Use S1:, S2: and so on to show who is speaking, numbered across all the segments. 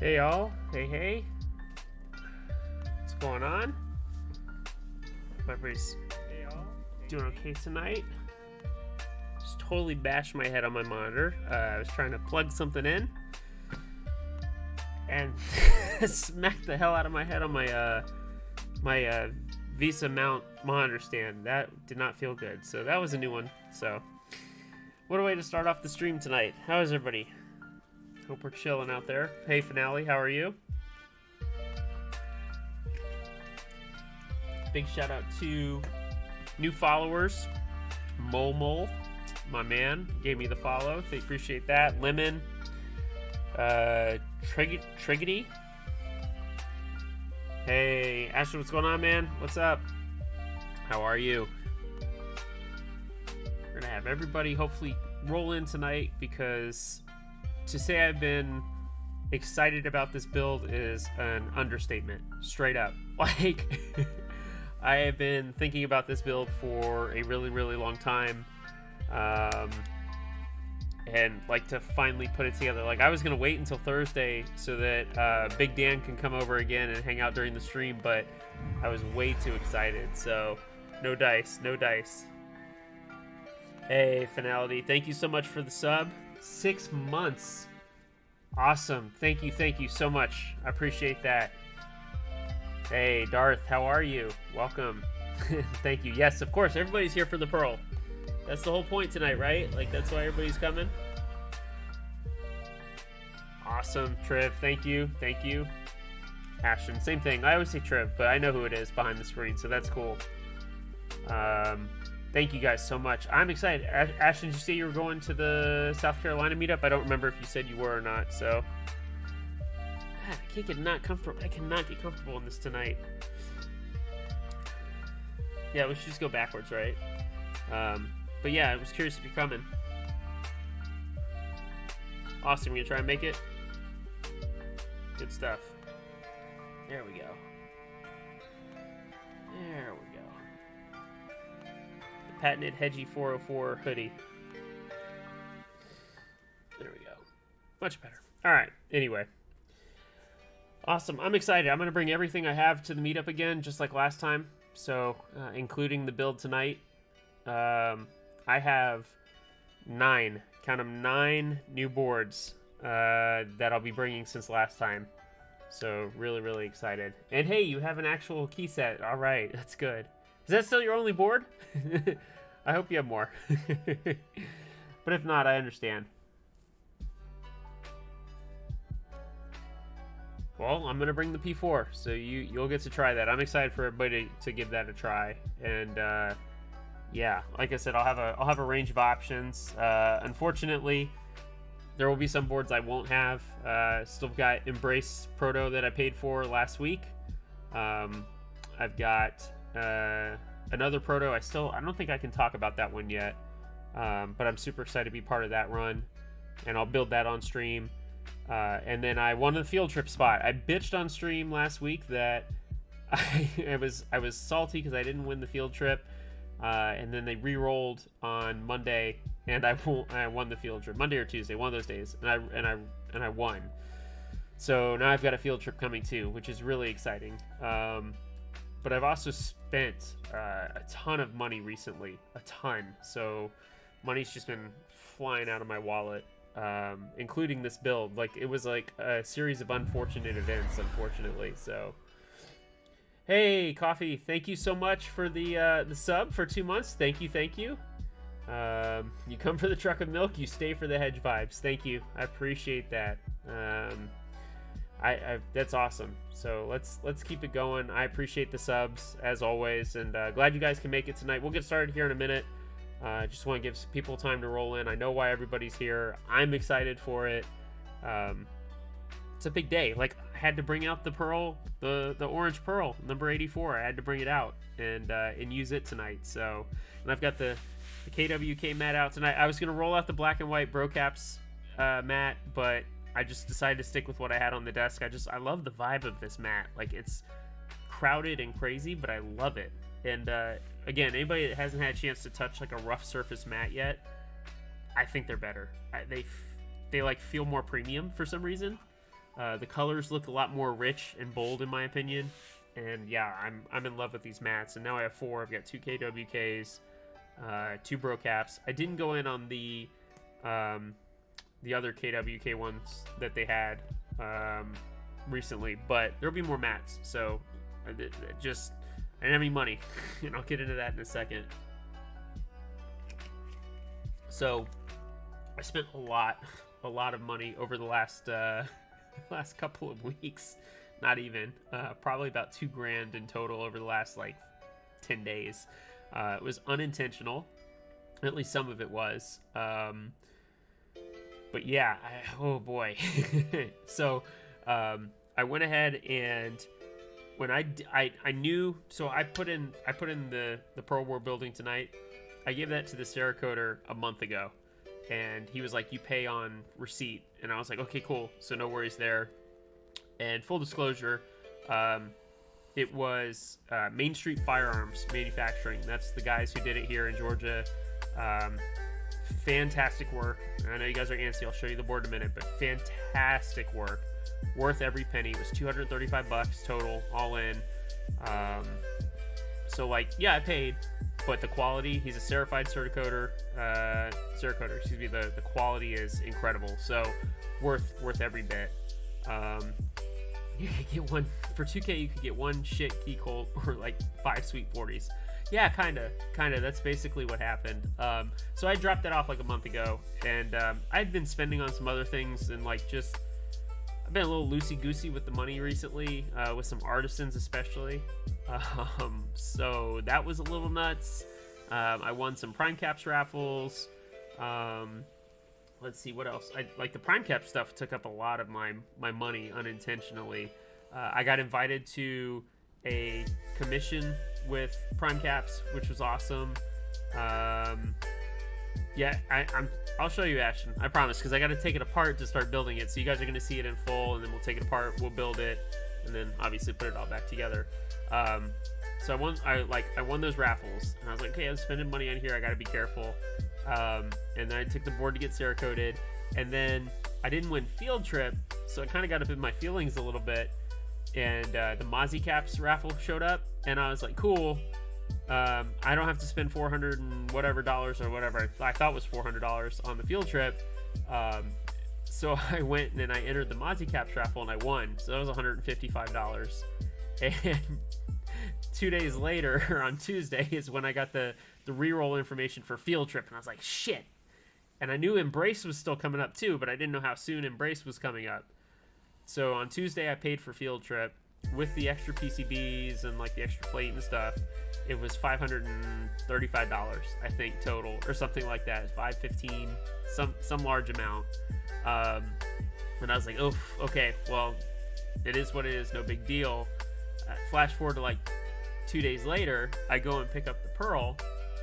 S1: Hey y'all, hey, what's going on? Everybody's doing okay tonight. Just totally bashed my head on my monitor. I was trying to plug something in and smacked the hell out of my head on my Visa mount monitor stand. That did not feel good, so that was a new one. So what a way to start off the stream tonight. How is everybody? Hope we're chilling out there. Hey Finale, how are you? Big shout out to new followers. Mole, my man, gave me the follow. They appreciate that. Lemon, Triggity. Hey Ashton, what's going on, man? What's up? How are you? We're gonna have everybody hopefully roll in tonight, because to say I've been excited about this build is an understatement, straight up. Like, I have been thinking about this build for a really, really long time, and like to finally put it together. Like, I was gonna wait until Thursday so that Big Dan can come over again and hang out during the stream, but I was way too excited. So, no dice. Hey, Finality, thank you so much for the sub. 6 months. Awesome. Thank you so much. I appreciate that. Hey, Darth, how are you? Welcome. Thank you. Yes, of course, everybody's here for the Pearl. That's the whole point tonight, right? Like, that's why everybody's coming. Awesome. Triv, thank you. Ashton, same thing. I always say Triv, but I know who it is behind the screen, so that's cool. Thank you guys so much. I'm excited. Ashton, did you say you were going to the South Carolina meetup? I don't remember if you said you were or not, so. God, I cannot get comfortable in this tonight. Yeah, we should just go backwards, right? But yeah, I was curious if you're coming. Awesome, you gonna try and make it? Good stuff. There we go. Patented Hedgie 404 hoodie. There we go. Much better. All right. Anyway. Awesome. I'm excited. I'm going to bring everything I have to the meetup again, just like last time. So, including the build tonight. I have 9, count them, 9 new boards that I'll be bringing since last time. So, really, really excited. And hey, you have an actual key set. All right. That's good. Is that still your only board? I hope you have more. But if not, I understand. Well, I'm going to bring the P4, so you'll get to try that. I'm excited for everybody to give that a try. And yeah, like I said, I'll have a range of options. Unfortunately, there will be some boards I won't have. Still got Embrace Proto that I paid for last week. I've got another proto. I don't think I can talk about that one yet, but I'm super excited to be part of that run, and I'll build that on stream. And then I won the field trip spot. I bitched on stream last week that I was salty because I didn't win the field trip, and then they re-rolled on Monday, and I won the field trip, Monday or Tuesday, one of those days, and I won. So now I've got a field trip coming too, which is really exciting. But I've also spent a ton of money recently, a ton. So money's just been flying out of my wallet, including this build. Like, it was like a series of unfortunate events, unfortunately. So, hey, Coffee, thank you so much for the sub for 2 months. Thank you. You come for the truck of milk, you stay for the hedge vibes. Thank you. I appreciate that. That's awesome. So let's keep it going. I appreciate the subs as always, and glad you guys can make it tonight. We'll get started here in a minute. Just want to give people time to roll in. I know why everybody's here. I'm excited for it. It's a big day. Like, I had to bring out the pearl, the orange pearl, number 84. I had to bring it out and use it tonight. So, and I've got the KWK mat out tonight. I was gonna roll out the black and white Brocaps mat, but I just decided to stick with what I had on the desk. I love the vibe of this mat. Like, it's crowded and crazy, but I love it. And again, anybody that hasn't had a chance to touch like a rough surface mat yet, I think they're better. They like feel more premium for some reason. The colors look a lot more rich and bold in my opinion. And yeah, I'm in love with these mats. And now I have 4. I've got 2 KWKs, 2 Bro Caps. I didn't go in on the other KWK ones that they had recently, but there'll be more mats. So I didn't have any money, and I'll get into that in a second. So I spent a lot of money over the last couple of weeks. Not even, probably about $2,000 in total over the last like 10 days. It was unintentional, at least some of it was. But yeah, oh boy. So I went ahead and when I knew, so I put in the Pearl War building tonight. I gave that to the cerakoter a month ago, and he was like, "You pay on receipt," and I was like, "Okay, cool." So no worries there. And full disclosure, it was Main Street Firearms Manufacturing. That's the guys who did it here in Georgia. Fantastic work. I know you guys are antsy. I'll show you the board in a minute, but fantastic work. Worth every penny. It was $235 total, all in. So like, yeah, I paid, but the quality, he's a cerakoted cerakoter, excuse me, the quality is incredible. So worth every bit. You could get one for 2K. You could get 1 shit key colt or like 5 sweet 40s. Yeah, kind of. That's basically what happened. So I dropped that off like a month ago, and I'd been spending on some other things, and like I've been a little loosey-goosey with the money recently, with some artisans especially. So that was a little nuts. I won some Prime Caps raffles. Let's see what else. Like the Prime Cap stuff took up a lot of my money unintentionally. I got invited to a commission with Prime Caps, which was awesome. Yeah, I'll show you, Ashton. I promise, because I got to take it apart to start building it. So you guys are going to see it in full, and then we'll take it apart, we'll build it, and then obviously put it all back together. So I won those raffles, and I was like, okay, I'm spending money on here. I got to be careful. And then I took the board to get cerakoted, and then I didn't win Field Trip, so it kind of got up in my feelings a little bit. And the Mozzie Caps raffle showed up, and I was like, cool. I don't have to spend $400 and whatever dollars or whatever I thought was $400 on the Field Trip. So I went and then I entered the Mozzie Caps raffle and I won. So that was $155. And 2 days later, on Tuesday, is when I got the reroll information for Field Trip, and I was like, shit. And I knew Embrace was still coming up too, but I didn't know how soon Embrace was coming up. So on Tuesday, I paid for Field Trip with the extra PCBs and like the extra plate and stuff. It was $535, I think, total, or something like that. $515, some large amount. And I was like, oh, okay, well, it is what it is, no big deal. Flash forward to like 2 days later, I go and pick up the Pearl,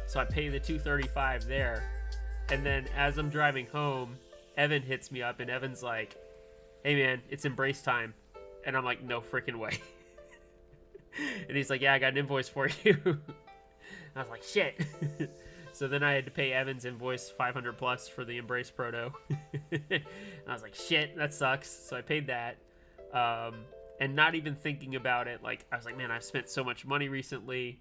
S1: so I pay the $235 there. And then as I'm driving home, Evan hits me up, and Evan's like, hey man, it's Embrace time. And I'm like, no freaking way. And he's like, yeah, I got an invoice for you. I was like, shit. So then I had to pay Evan's invoice $500 plus for the Embrace Proto. And I was like, shit, that sucks. So I paid that. And not even thinking about it, like, I was like, man, I've spent so much money recently.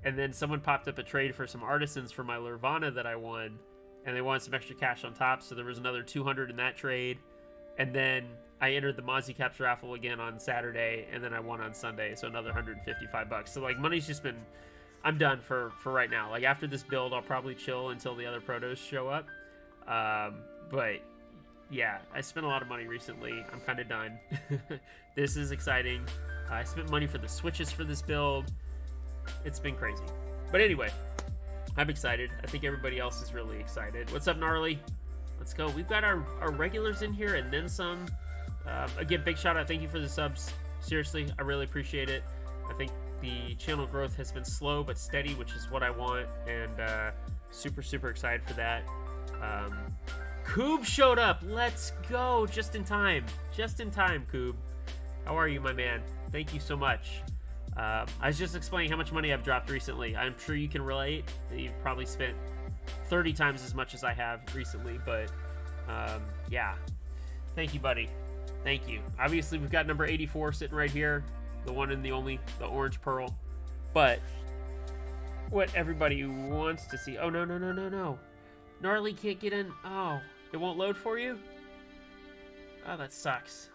S1: And then someone popped up a trade for some artisans for my Lurvana that I won. And they wanted some extra cash on top. So there was another $200 in that trade. And then I entered the Mozzie Caps raffle again on Saturday, and then I won on Sunday, so another $155. So like, money's just been, I'm done for right now. Like, after this build, I'll probably chill until the other protos show up. But yeah, I spent a lot of money recently. I'm kind of done. This is exciting. I spent money for the switches for this build. It's been crazy. But anyway, I'm excited. I think everybody else is really excited. What's up, Gnarly? Let's go. We've got our regulars in here and then some. Again, big shout out. Thank you for the subs. Seriously, I really appreciate it. I think the channel growth has been slow but steady, which is what I want. And super excited for that. Coob showed up. Let's go. Just in time. Just in time, Coob. How are you, my man? Thank you so much. I was just explaining how much money I've dropped recently. I'm sure you can relate. You've probably spent 30 times as much as I have recently, but yeah, thank you, buddy. Thank you. Obviously, we've got number 84 sitting right here, the one and the only, the orange pearl. But what everybody wants to see. Oh, no, no, no, no, no. Gnarly can't get in. Oh, it won't load for you? Oh, that sucks.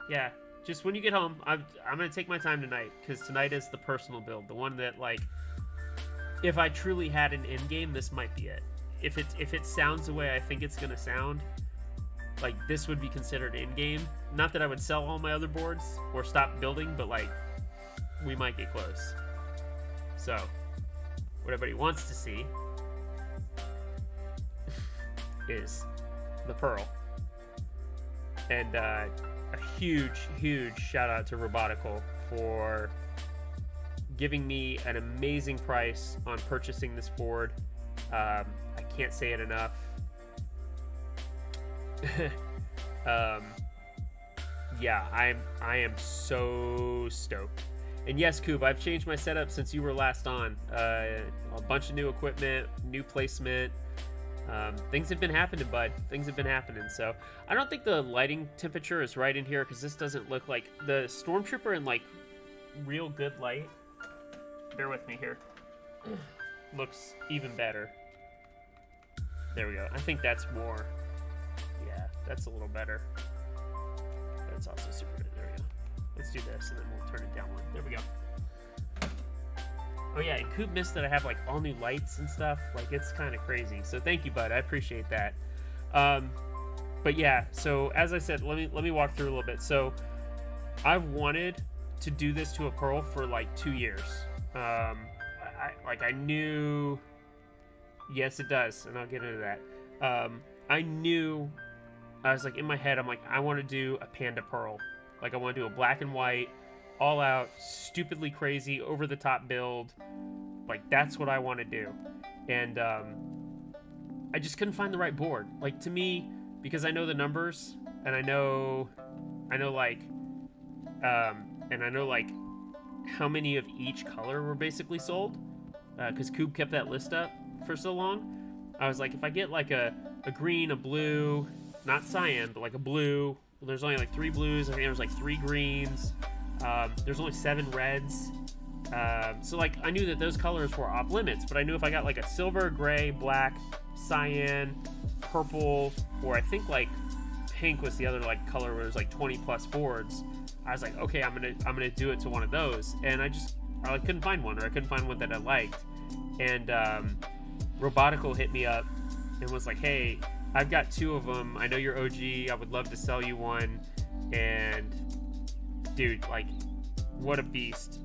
S1: Yeah, just when you get home, I'm going to take my time tonight, because tonight is the personal build. The one that, like, if I truly had an end game, this might be it. If it sounds the way I think it's going to sound, like, this would be considered end game. Not that I would sell all my other boards or stop building, but, like, we might get close. So, what everybody wants to see is the pearl. And a huge, huge shout out to Robotical for giving me an amazing price on purchasing this board. I can't say it enough. Yeah, I am so stoked. And yes, Coob, I've changed my setup since you were last on. A bunch of new equipment, new placement. Things have been happening, bud. Things have been happening. So I don't think the lighting temperature is right in here, because this doesn't look like the Stormtrooper in, like, real good light. Bear with me here. Looks even better. There we go. I think that's more. Yeah, that's a little better. But it's also super good. There we go. Let's do this, and then we'll turn it down one. There we go. Oh yeah, and Coop missed that I have, like, all new lights and stuff. Like, it's kind of crazy. So thank you, bud. I appreciate that. But yeah, so as I said, let me walk through a little bit. So I've wanted to do this to a pearl for, like, 2 years. I knew. Yes, it does, and I'll get into that. I knew. I was like, in my head, I'm like, I want to do a panda pearl. Like, I want to do a black and white, all out, stupidly crazy, over the top build. Like, that's what I want to do. And I just couldn't find the right board. Like, to me, because I know the numbers, and I know like how many of each color were basically sold, because Coop kept that list up for so long. I was like, if I get like a green, a blue, not cyan, but like a blue. Well, there's only like 3 blues. I think there's like 3 greens. There's only 7 reds. So like I knew that those colors were off limits, but I knew if I got like a silver, gray, black, cyan, purple, or I think like pink was the other like color where there's like 20 plus boards. I was like, okay, I'm gonna do it to one of those, and I couldn't find one, or I couldn't find one that I liked. And Robotical hit me up and was like, hey, I've got 2 of them. I know you're OG. I would love to sell you one. And dude, like, what a beast.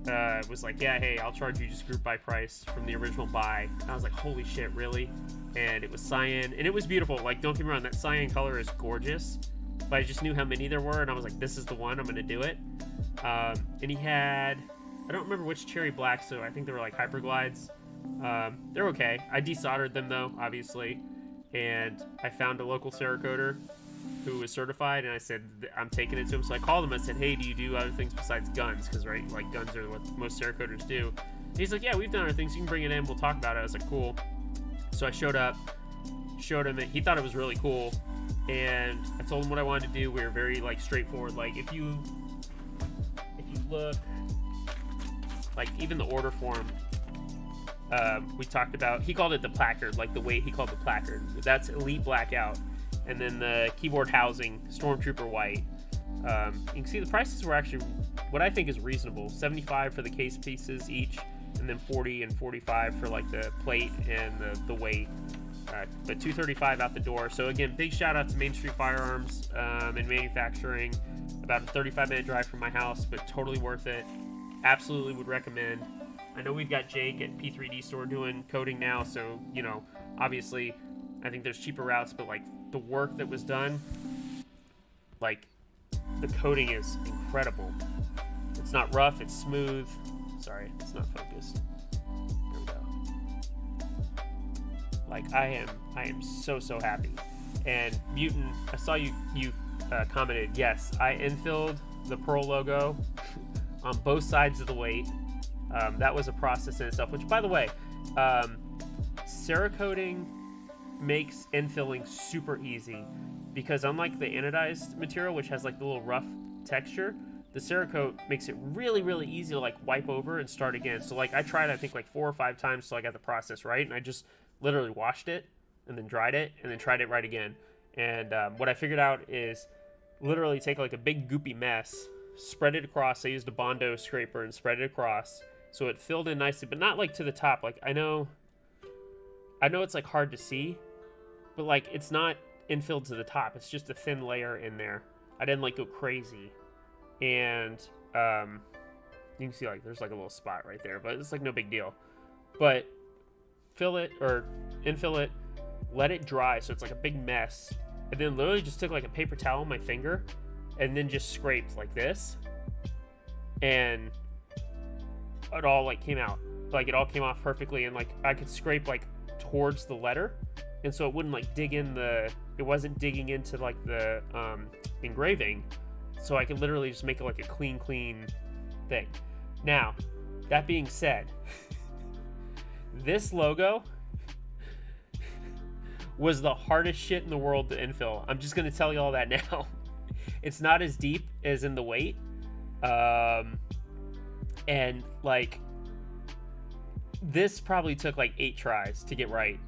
S1: Was like, yeah, hey, I'll charge you just group buy price from the original buy. And I was like, holy shit, really? And it was cyan, and it was beautiful. Like, don't get me wrong, that cyan color is gorgeous, but I just knew how many there were, and I was like, this is the one, I'm gonna do it. And he had, I don't remember which cherry black, so I think they were like Hyperglides. They're okay. I desoldered them though, obviously, and I found a local cerakoter who was certified, and I said, I'm taking it to him. So I called him. I said, hey, do you do other things besides guns? Because, right, like, guns are what most cerakoters do. And he's like, yeah, we've done other things. You can bring it in. We'll talk about it. I was like, cool. So I showed up, showed him it. He thought it was really cool, and I told him what I wanted to do. We were very, like, straightforward. Like, if you look, like, even the order form, we talked about, he called it the placard, like the weight he called the placard. That's Elite Blackout. And then the keyboard housing, Stormtrooper white. You can see the prices were actually what I think is reasonable. $75 for the case pieces each, and then $40 and $45 for like the plate and the weight. But $235 out the door. So again, big shout out to Main Street Firearms and Manufacturing. About a 35-minute drive from my house, but totally worth it. Absolutely would recommend. I know we've got Jake at P3D Store doing coding now, so, you know, obviously I think there's cheaper routes, but like the work that was done, like the coding is incredible. It's not rough, it's smooth. Sorry, it's not focused. There we go. Like I am so happy. And Mutant, I saw you commented, yes, I infilled the Pearl logo on both sides of the weight. That was a process in itself, which, by the way, cerakoting makes infilling super easy, because unlike the anodized material, which has like the little rough texture, the Cerakote makes it really, really easy to like wipe over and start again. So like I tried, I think like 4 or 5 times till I got the process right, and I just literally washed it and then dried it and then tried it right again. And what I figured out is literally take like a big goopy mess, spread it across. I used a Bondo scraper and spread it across so it filled in nicely, but not like to the top. Like I know it's like hard to see, but like it's not infilled to the top. It's just a thin layer in there. I didn't like go crazy. And you can see like there's like a little spot right there, but it's like no big deal. But fill it or infill it, let it dry so it's like a big mess, and then literally just took like a paper towel on my finger and then just scraped like this, and it all like came out. Like it all came off perfectly, and like I could scrape like towards the letter, and so it wouldn't like dig in it wasn't digging into like the engraving, so I could literally just make it like a clean thing. Now, that being said, this logo was the hardest shit in the world to infill. I'm just gonna tell you all that now. It's not as deep as in the weight, and like this probably took like 8 tries to get right,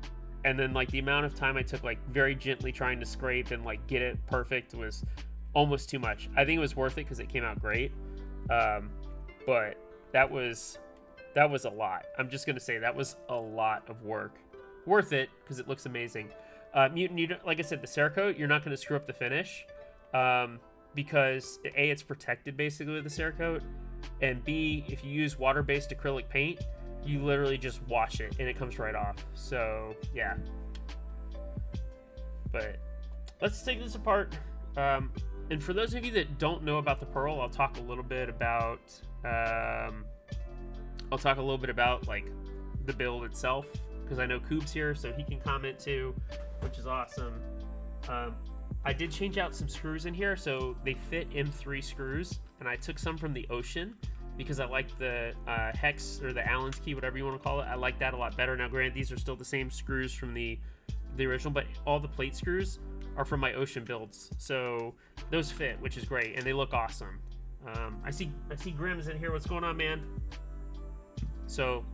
S1: and then like the amount of time I took like very gently trying to scrape and like get it perfect was almost too much. I think it was worth it because it came out great, but that was a lot. I'm just gonna say that was a lot of work. Worth it because it looks amazing. Mutant, you don't, like I said, the Cerakote, you're not going to screw up the finish, because A, it's protected basically with the Cerakote, and B, if you use water-based acrylic paint, you literally just wash it and it comes right off. So yeah, but let's take this apart. And for those of you that don't know about the Pearl, I'll talk a little bit about like the build itself, because I know Koob's here, so he can comment too, which is awesome. I did change out some screws in here, so they fit M3 screws, and I took some from the Ocean because I like the hex or the Allen's key, whatever you want to call it. I like that a lot better. Now, granted, these are still the same screws from the original, but all the plate screws are from my Ocean builds, so those fit, which is great, and they look awesome. I see Grimm's in here. What's going on, man? So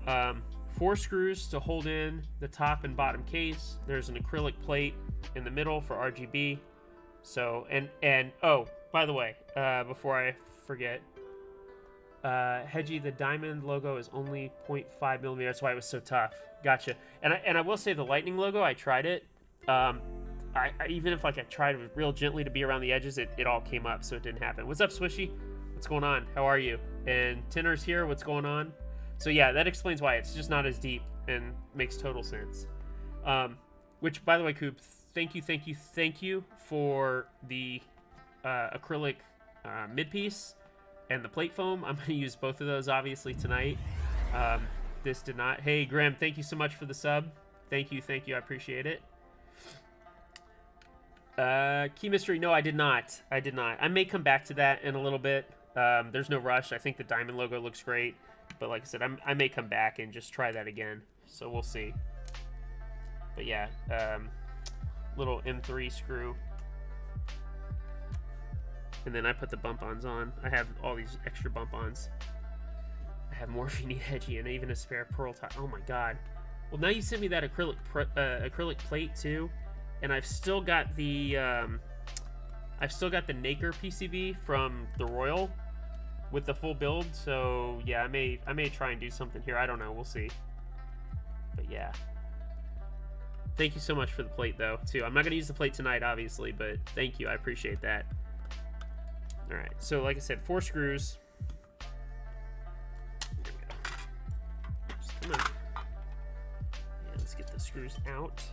S1: 4 screws to hold in the top and bottom case. There's an acrylic plate in the middle for RGB. So and oh, by the way, before I forget, Hedgie, the diamond logo is only 0.5 millimeter. That's why it was so tough. Gotcha. And I will say the lightning logo, I tried it. I even if like I tried real gently to be around the edges, it all came up, so it didn't happen. What's up, Swishy? What's going on? How are you? And Tinner's here. What's going on? So yeah, that explains why it's just not as deep and makes total sense. Which, by the way, Coop, thank you for the acrylic mid piece and the plate foam. I'm going to use both of those obviously tonight. This did not. Hey, Graham, thank you so much for the sub. Thank you. I appreciate it. Key mystery. No, I did not. I may come back to that in a little bit. There's no rush. I think the diamond logo looks great. But like I said, I may come back and just try that again. So we'll see. But yeah, little M3 screw. And then I put the bump-ons on. I have all these extra bump-ons. I have more if you need Hedgie, and even a spare pearl tie. Oh my god. Well, now you sent me that acrylic plate too, and I've still got the Naker PCB from the Royal with the full build. So yeah, I may try and do something here. I don't know. We'll see. But yeah. Thank you so much for the plate, though, too. I'm not going to use the plate tonight, obviously, but thank you. I appreciate that. All right. So, like I said, 4 screws. There we go. Just come on. Yeah, let's get the screws out.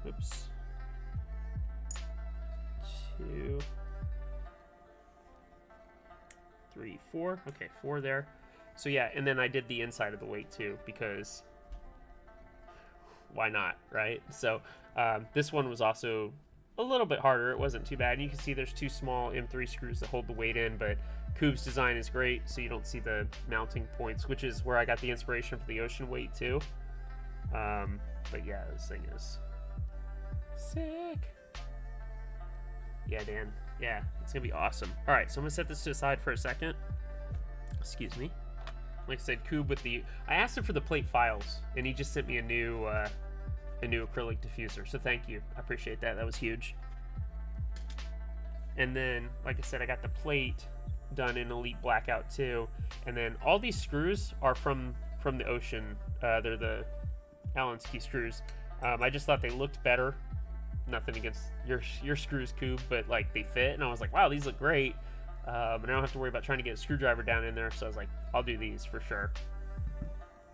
S1: Oops. 2, 3, 4. Okay, 4 there. So, yeah, and then I did the inside of the weight, too, because why not, right? So this one was also a little bit harder. It wasn't too bad. And you can see there's 2 small M3 screws that hold the weight in, but Koob's design is great, so you don't see the mounting points, which is where I got the inspiration for the Ocean weight too. But yeah, this thing is sick. Yeah, Dan. Yeah, it's gonna be awesome. All right, so I'm gonna set this to the side for a second. Excuse me. Like I said, Coob with the... I asked him for the plate files, and he just sent me a new acrylic diffuser. So thank you. I appreciate that. That was huge. And then, like I said, I got the plate done in Elite Blackout too. And then all these screws are from the Ocean. They're the Allen's key screws. I just thought they looked better. Nothing against your screws, Coob, but like they fit, and I was like, wow, these look great. And I don't have to worry about trying to get a screwdriver down in there, so I was like, I'll do these for sure.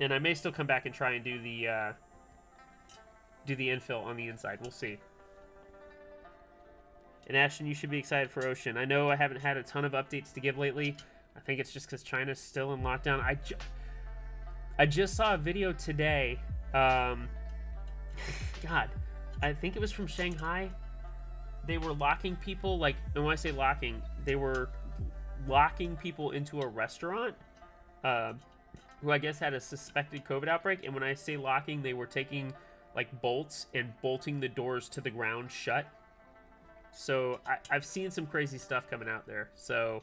S1: And I may still come back and try and do the infill on the inside. We'll see. And Ashton, you should be excited for Ocean. I know I haven't had a ton of updates to give lately. I think it's just because China's still in lockdown. I just saw a video today. God, I think it was from Shanghai. They were locking people, like, and when I say locking, they were locking people into a restaurant who I guess had a suspected COVID outbreak. And when I say locking, they were taking like bolts and bolting the doors to the ground shut. So I've seen some crazy stuff coming out there. So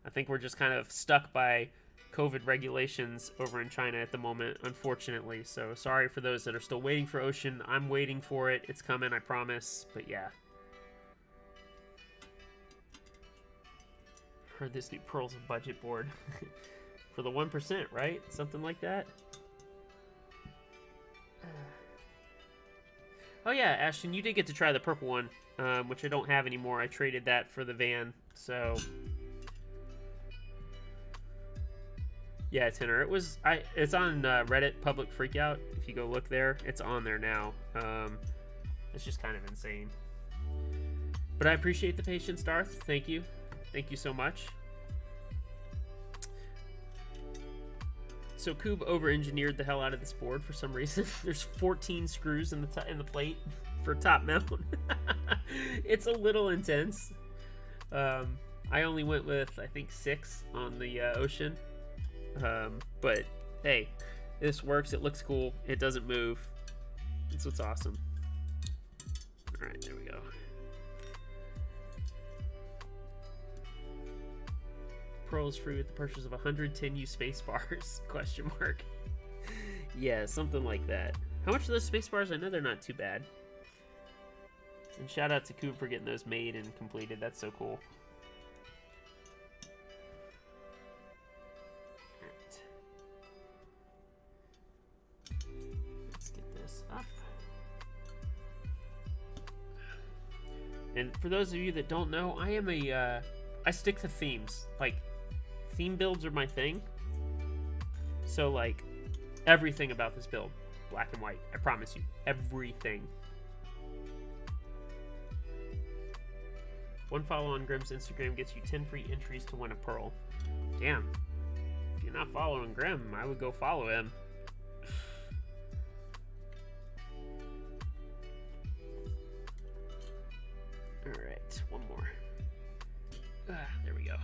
S1: I think we're just kind of stuck by COVID regulations over in China at the moment, unfortunately. So sorry for those that are still waiting for Ocean. I'm waiting for it. It's coming, I promise. But yeah. Heard this new Pearl's a budget board. For the 1%, right? Something like that. Oh yeah, Ashton, you did get to try the purple one, which I don't have anymore. I traded that for the van, so... Yeah, Tenor, it's on Reddit Public Freakout. If you go look there, it's on there now. It's just kind of insane. But I appreciate the patience, Darth. Thank you. Thank you so much. So Coob over-engineered the hell out of this board for some reason. There's 14 screws in the plate for top mount. It's a little intense. I only went with, I think, 6 on the Ocean. But hey, this works. It looks cool. It doesn't move. That's what's awesome. All right, there we go. Pearl is free with the purchase of 110 space bars? Question mark. Yeah, something like that. How much are those space bars? I know they're not too bad. And shout out to Coop for getting those made and completed. That's so cool. Right. Let's get this up. And for those of you that don't know, I am a I stick to themes. Like, theme builds are my thing. So, like, everything about this build, black and white. I promise you, everything. One follow on Grimm's Instagram gets you 10 free entries to win a pearl. Damn. If you're not following Grimm, I would go follow him. Alright, one more. There we go.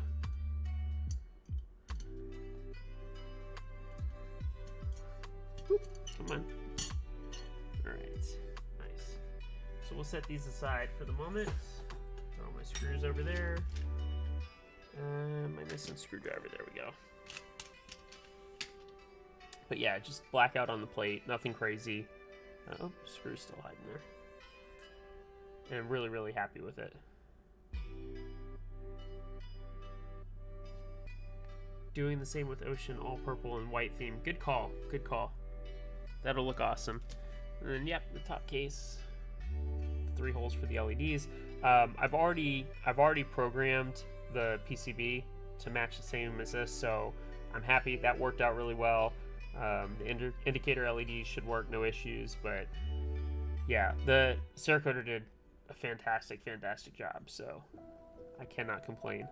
S1: Whoop, come on. Alright, nice. So we'll set these aside for the moment. Throw my screws over there. My missing screwdriver, there we go. But yeah, just blackout on the plate, nothing crazy. Oh, screw's still hiding there. And I'm really, really happy with it. Doing the same with Ocean, all purple and white theme. Good call, good call. That'll look awesome. And then, yep, the top case. 3 holes for the LEDs. I've already programmed the PCB to match the same as this, so I'm happy that worked out really well. The indicator LEDs should work, no issues, but yeah, the cerakoted did a fantastic job, so I cannot complain.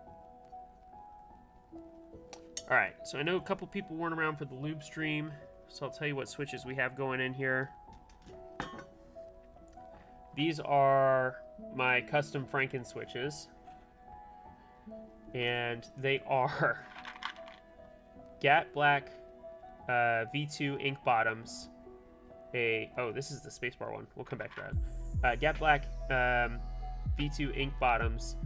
S1: Alright, so I know a couple people weren't around for the lube stream, so I'll tell you what switches we have going in here. These are my custom Frakenswitches, and they are Gat Black V2 ink bottoms. Oh, this is the spacebar one. We'll come back to that. Gat Black V2 ink bottoms,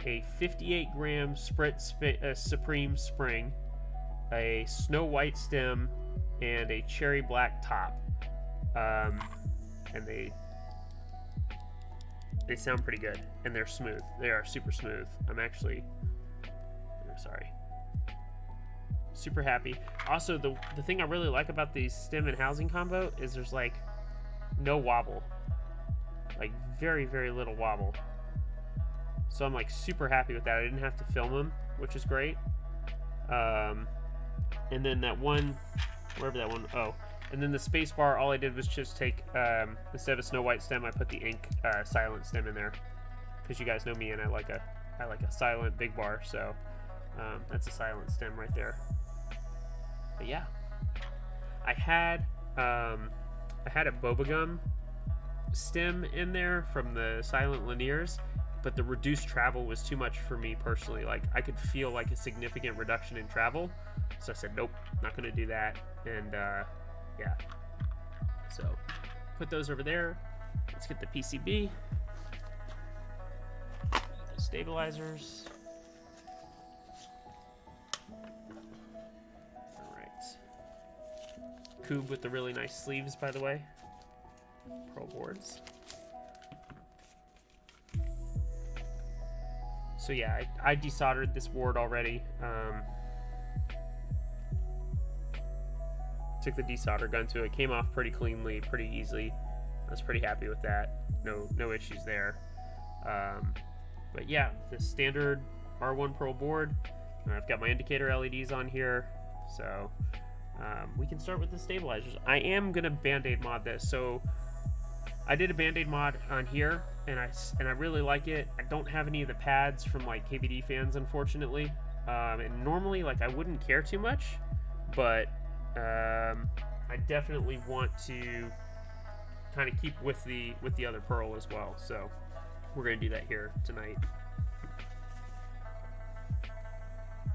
S1: a 58-gram Supreme spring, a snow white stem, and a cherry black top. And they sound pretty good, and they're smooth. They are super smooth. Super happy. Also, the thing I really like about the stem and housing combo is there's like no wobble, like very, very little wobble. So I'm like super happy with that. I didn't have to film them, which is great. And then that one, wherever that one, and then the space bar, all I did was just take, instead of a snow white stem, I put the ink silent stem in there, because you guys know me and I like a silent big bar, so that's a silent stem right there. But yeah, I had a boba gum stem in there from the silent linears, but the reduced travel was too much for me personally. Like, I could feel like a significant reduction in travel, so I said nope, not gonna do that. And yeah, so put those over there. Let's get the PCB, the stabilizers. Cube with the really nice sleeves, by the way. Pearl boards. So yeah, I desoldered this board already. Took the desolder gun to it. Came off pretty cleanly, pretty easily. I was pretty happy with that. No issues there. But yeah, the standard R1 Pearl board. I've got my indicator LEDs on here, so we can start with the stabilizers. I am gonna Band-Aid mod this. So I did a Band-Aid mod on here, and I really like it. I don't have any of the pads from like KBD fans, unfortunately. And normally, like, I wouldn't care too much, but I definitely want to kind of keep with the other Pearl as well. So we're gonna do that here tonight.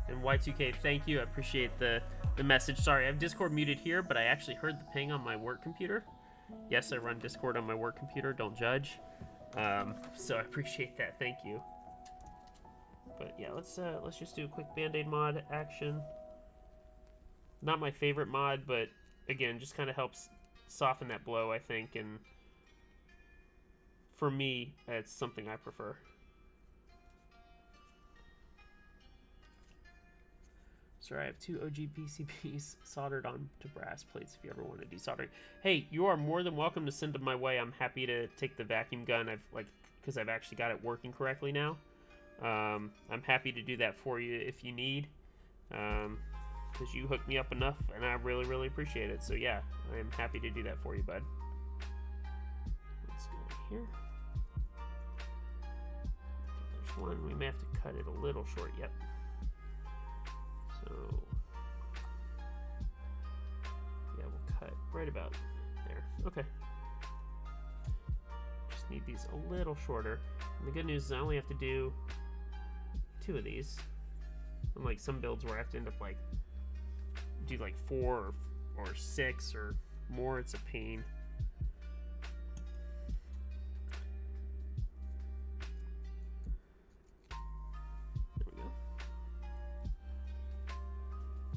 S1: And Y2K, thank you. I appreciate the message. Sorry, I have Discord muted here, but I actually heard the ping on my work computer. Yes, I run Discord on my work computer. Don't judge. So I appreciate that. Thank you. But yeah, let's just do a quick Band-Aid mod action. Not my favorite mod, but again, just kind of helps soften that blow, I think. And for me, it's something I prefer. So I have 2 OG PCBs soldered on to brass plates if you ever want to desolder. Hey, you are more than welcome to send them my way. I'm happy to take the vacuum gun. Because I've actually got it working correctly now. I'm happy to do that for you if you need. Because you hooked me up enough, and I really, really appreciate it. So yeah, I am happy to do that for you, bud. Let's go here. There's one. We may have to cut it a little short. Yep. So yeah, we'll cut right about there. Okay. Just need these a little shorter. And the good news is I only have to do 2 of these. Unlike some builds where I have to end up like do like 4 or 6 or more, it's a pain.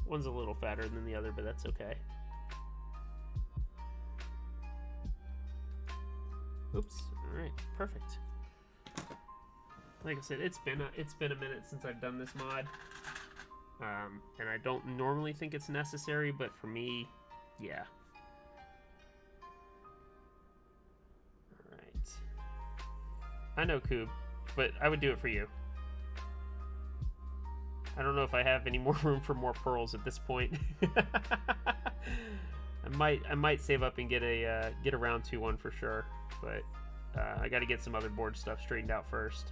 S1: One's a little fatter than the other, but that's okay. Oops. All right. Perfect. Like I said, it's been a minute since I've done this mod, and I don't normally think it's necessary, but for me, yeah. All right. I know, Coob, but I would do it for you. I don't know if I have any more room for more pearls at this point. I might save up and get a round 2 one for sure, but I got to get some other board stuff straightened out first.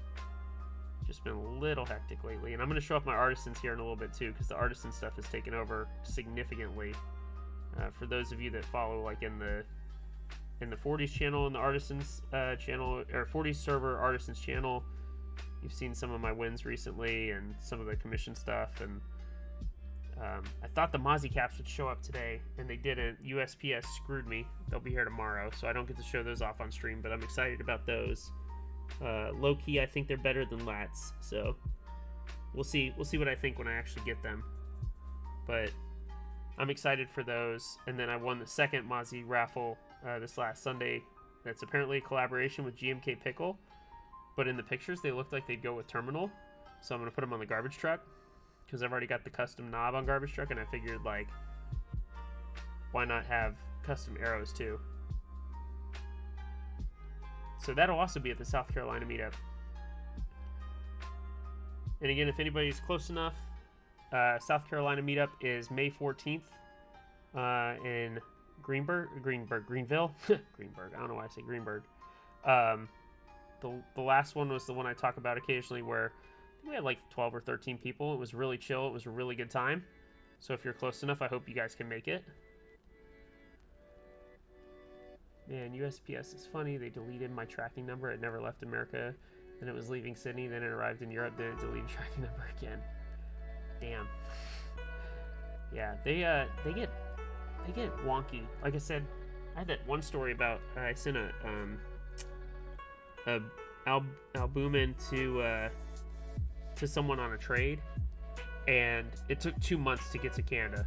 S1: Just been a little hectic lately, and I'm going to show off my artisans here in a little bit too, because the artisan stuff has taken over significantly. For those of you that follow, like in the 40s channel and the artisans channel, or 40s server artisans channel, you've seen some of my wins recently and some of the commission stuff, and I thought the Mozzie caps would show up today, and they didn't. USPS screwed me. They'll be here tomorrow, so I don't get to show those off on stream, but I'm excited about those. Low key, I think they're better than lats. So we'll see what I think when I actually get them. But I'm excited for those. And then I won the second Mozzie raffle this last Sunday. That's apparently a collaboration with GMK Pickle. But in the pictures, they looked like they'd go with Terminal. So I'm going to put them on the garbage truck. Because I've already got the custom knob on garbage truck. And I figured, like, why not have custom arrows too? So that'll also be at the South Carolina meetup. And again, if anybody's close enough, South Carolina meetup is May 14th in Greenville. Greenberg. I don't know why I say Greenberg. The last one was the one I talk about occasionally where we had like 12 or 13 people. It was really chill. It was a really good time. So if you're close enough, I hope you guys can make it. Man, USPS is funny. They deleted my tracking number. It never left America. Then it was leaving Sydney. Then it arrived in Europe. Then it deleted tracking number again. Damn. Yeah, they get wonky. Like I said, I had that one story about I sent a albumin to someone on a trade, and it took 2 months to get to Canada.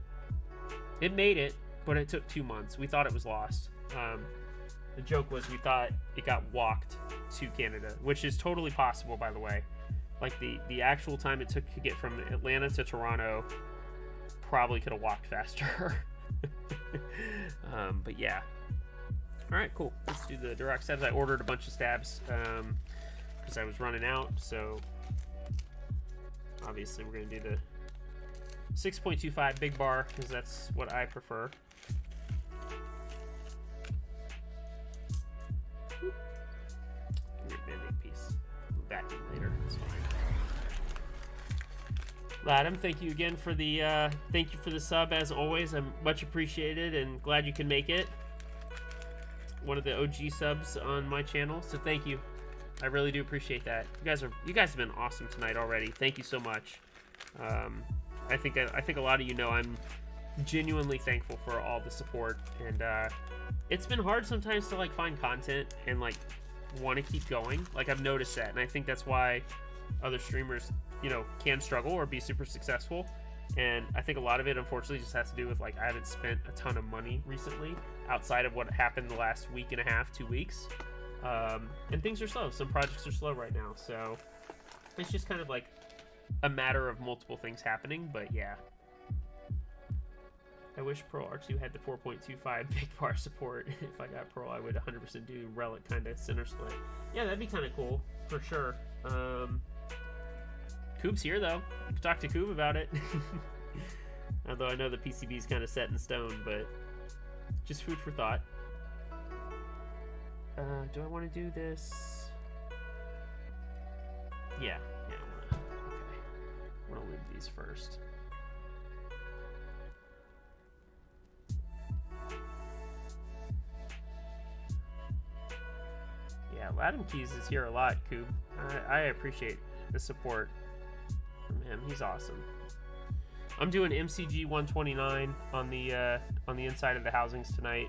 S1: It made it, but it took 2 months. We thought it was lost. The joke was we thought it got walked to Canada, which is totally possible, by the way. Like, the actual time it took to get from Atlanta to Toronto probably could have walked faster. But yeah. Alright, cool. Let's do the Duroc stabs. I ordered a bunch of stabs because I was running out, so obviously we're going to do the 6.25 big bar because that's what I prefer. Give me a band-aid piece. We'll back in later. It's fine. Ladam, thank you again for the sub as always. I'm much appreciated and glad you can make it. One of the OG subs on my channel, so thank you. I really do appreciate that. You guys have been awesome tonight already. Thank you so much. I think a lot of you know I'm genuinely thankful for all the support, and it's been hard sometimes to like find content and like want to keep going. Like, I've noticed that, and I think that's why other streamers, you know, can struggle or be super successful. And I think a lot of it, unfortunately, just has to do with, like, I haven't spent a ton of money recently outside of what happened the last week and a half, 2 weeks. And things are slow. Some projects are slow right now. So it's just kind of like a matter of multiple things happening. But yeah. I wish Pearl R2 had the 4.25 big bar support. If I got Pearl, I would 100% do Relic kind of center split. Yeah, that'd be kind of cool, for sure. Coob's here, though. I can talk to Coob about it. Although I know the PCB is kind of set in stone, but just food for thought. Do I want to do this? Yeah, I want to leave these first. Yeah, Latin Keys is here a lot, Coob. I appreciate the support from him. He's awesome. I'm doing MCG 129 on the inside of the housings tonight.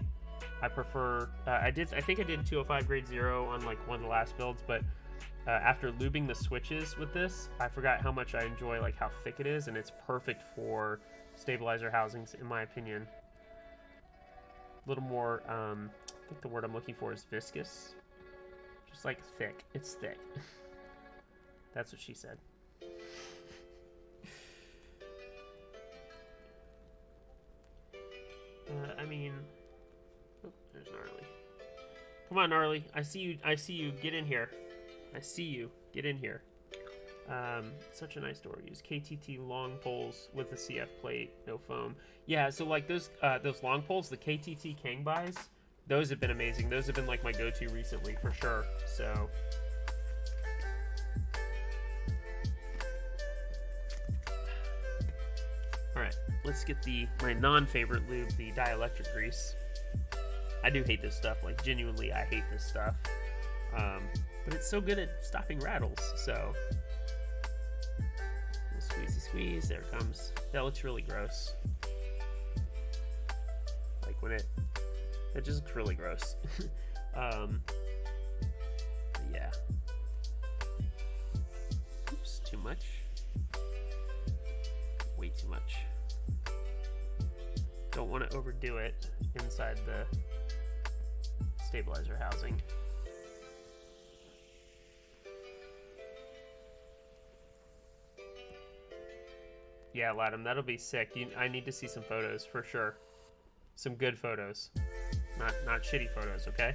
S1: I prefer I think I did 205 grade 0 on like one of the last builds, but after lubing the switches with this, I forgot how much I enjoy like how thick it is, and it's perfect for stabilizer housings in my opinion. A little more I think the word I'm looking for is viscous. Just like thick. It's thick. That's what she said. I mean, oh, there's Gnarly. Come on, Gnarly. I see you. Get in here. I see you. Get in here. Such a nice door. Use KTT long poles with a CF plate, no foam. Yeah, so like those long poles, the KTT Kang buys, those have been amazing. Those have been like my go-to recently for sure. So. Alright, let's get my non-favorite lube, the dielectric grease. I do hate this stuff, like genuinely I hate this stuff. But it's so good at stopping rattles, so. Squeezy squeeze, there it comes. That looks really gross. Like when it just looks really gross. Yeah. too much. Way too much. Don't want to overdo it inside the stabilizer housing. Yeah, Latham, that'll be sick. I need to see some photos for sure. Some good photos, not shitty photos, okay?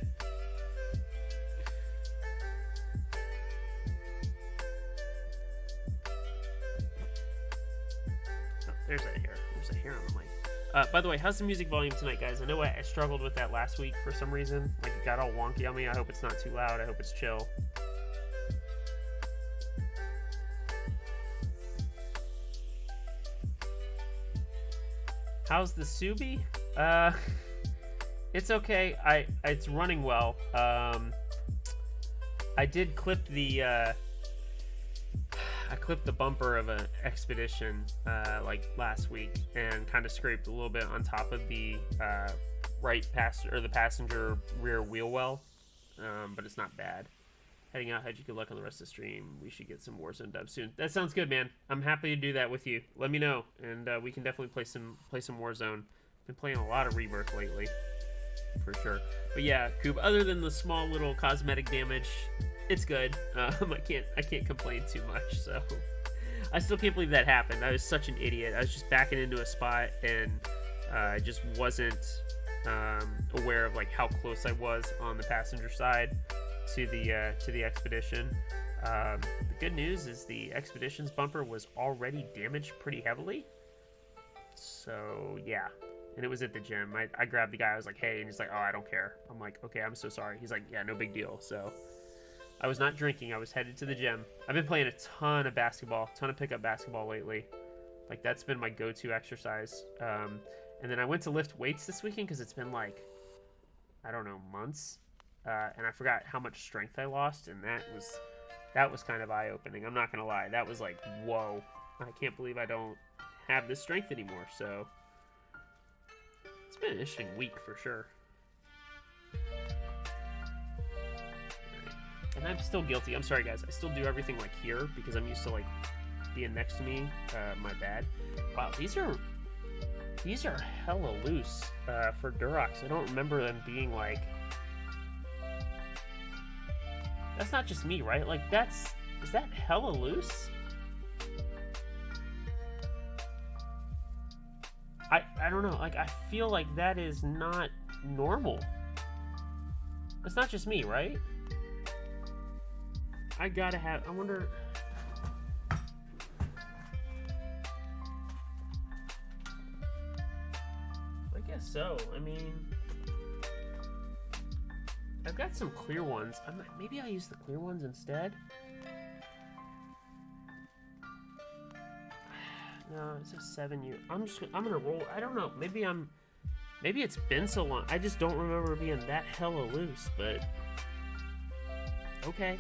S1: Oh, there's a hair. There's a hair on the mic. By the way, how's the music volume tonight, guys? I know I struggled with that last week for some reason. Like, it got all wonky on me. I hope it's not too loud. I hope it's chill. How's the Subi? It's okay. It's running well. I did clip the I clipped the bumper of an Expedition like last week and kind of scraped a little bit on top of the the passenger rear wheel well, but it's not bad. Heading out, had you good luck on the rest of the stream. We should get some Warzone dubs soon. That sounds good, man. I'm happy to do that with you. Let me know, and we can definitely play some Warzone. Been playing a lot of Rebirth lately, for sure. But yeah, Coop. Other than the small little cosmetic damage, it's good. I can't complain too much. So I still can't believe that happened. I was such an idiot. I was just backing into a spot and I just wasn't aware of like how close I was on the passenger side to the Expedition. The good news is the Expedition's bumper was already damaged pretty heavily. So yeah, and it was at the gym. I grabbed the guy. I was like, hey, and he's like, oh, I don't care. I'm like, okay, I'm so sorry. He's like, yeah, no big deal. So I was not drinking. I was headed to the gym. I've been playing a ton of basketball, ton of pickup basketball lately. Like, that's been my go-to exercise. And then I went to lift weights this weekend because it's been like, I don't know, months. And I forgot how much strength I lost, and that was kind of eye-opening. I'm not gonna lie, that was like, whoa, I can't believe I don't have this strength anymore. So it's been an interesting week for sure. And I'm still guilty. I'm sorry, guys. I still do everything like here because I'm used to like being next to me. My bad. Wow, these are hella loose for Durox. I don't remember them being like. That's not just me, right? Like, is that hella loose? I don't know. Like, I feel like that is not normal. It's not just me, right? I wonder. I guess so. I mean, I've got some clear ones. Maybe I'll use the clear ones instead. No, it's a 7U. I'm gonna roll. I don't know. Maybe it's been so long. I just don't remember being that hella loose. But okay.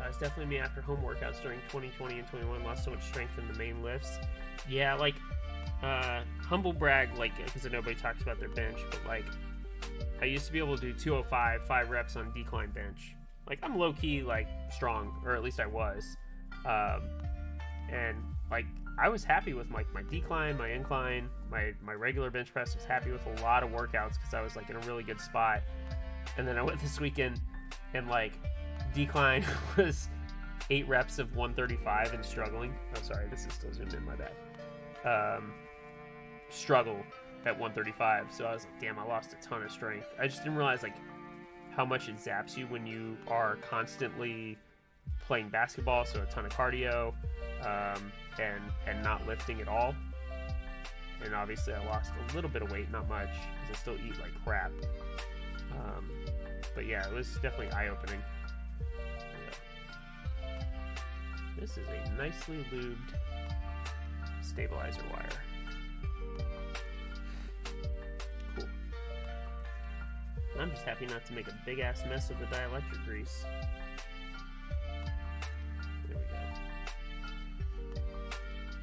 S1: It's definitely me after home workouts during 2020 and 21. Lost so much strength in the main lifts. Yeah, like. Humble brag, like, because nobody talks about their bench, but like, I used to be able to do 205, 5 reps on decline bench. Like, I'm low-key, like, strong, or at least I was. And, like, I was happy with my decline, my incline, my regular bench press. I was happy with a lot of workouts because I was, like, in a really good spot. And then I went this weekend, and, like, decline was 8 reps of 135 and struggling. Oh, sorry, this is still zoomed in, my bad. Struggle at 135, so I was like, damn, I lost a ton of strength. I just didn't realize like how much it zaps you when you are constantly playing basketball, so a ton of cardio, and not lifting at all. And obviously I lost a little bit of weight, not much, because I still eat like crap. But yeah, it was definitely eye-opening. This is a nicely lubed stabilizer wire. Cool. I'm just happy not to make a big ass mess of the dielectric grease. There we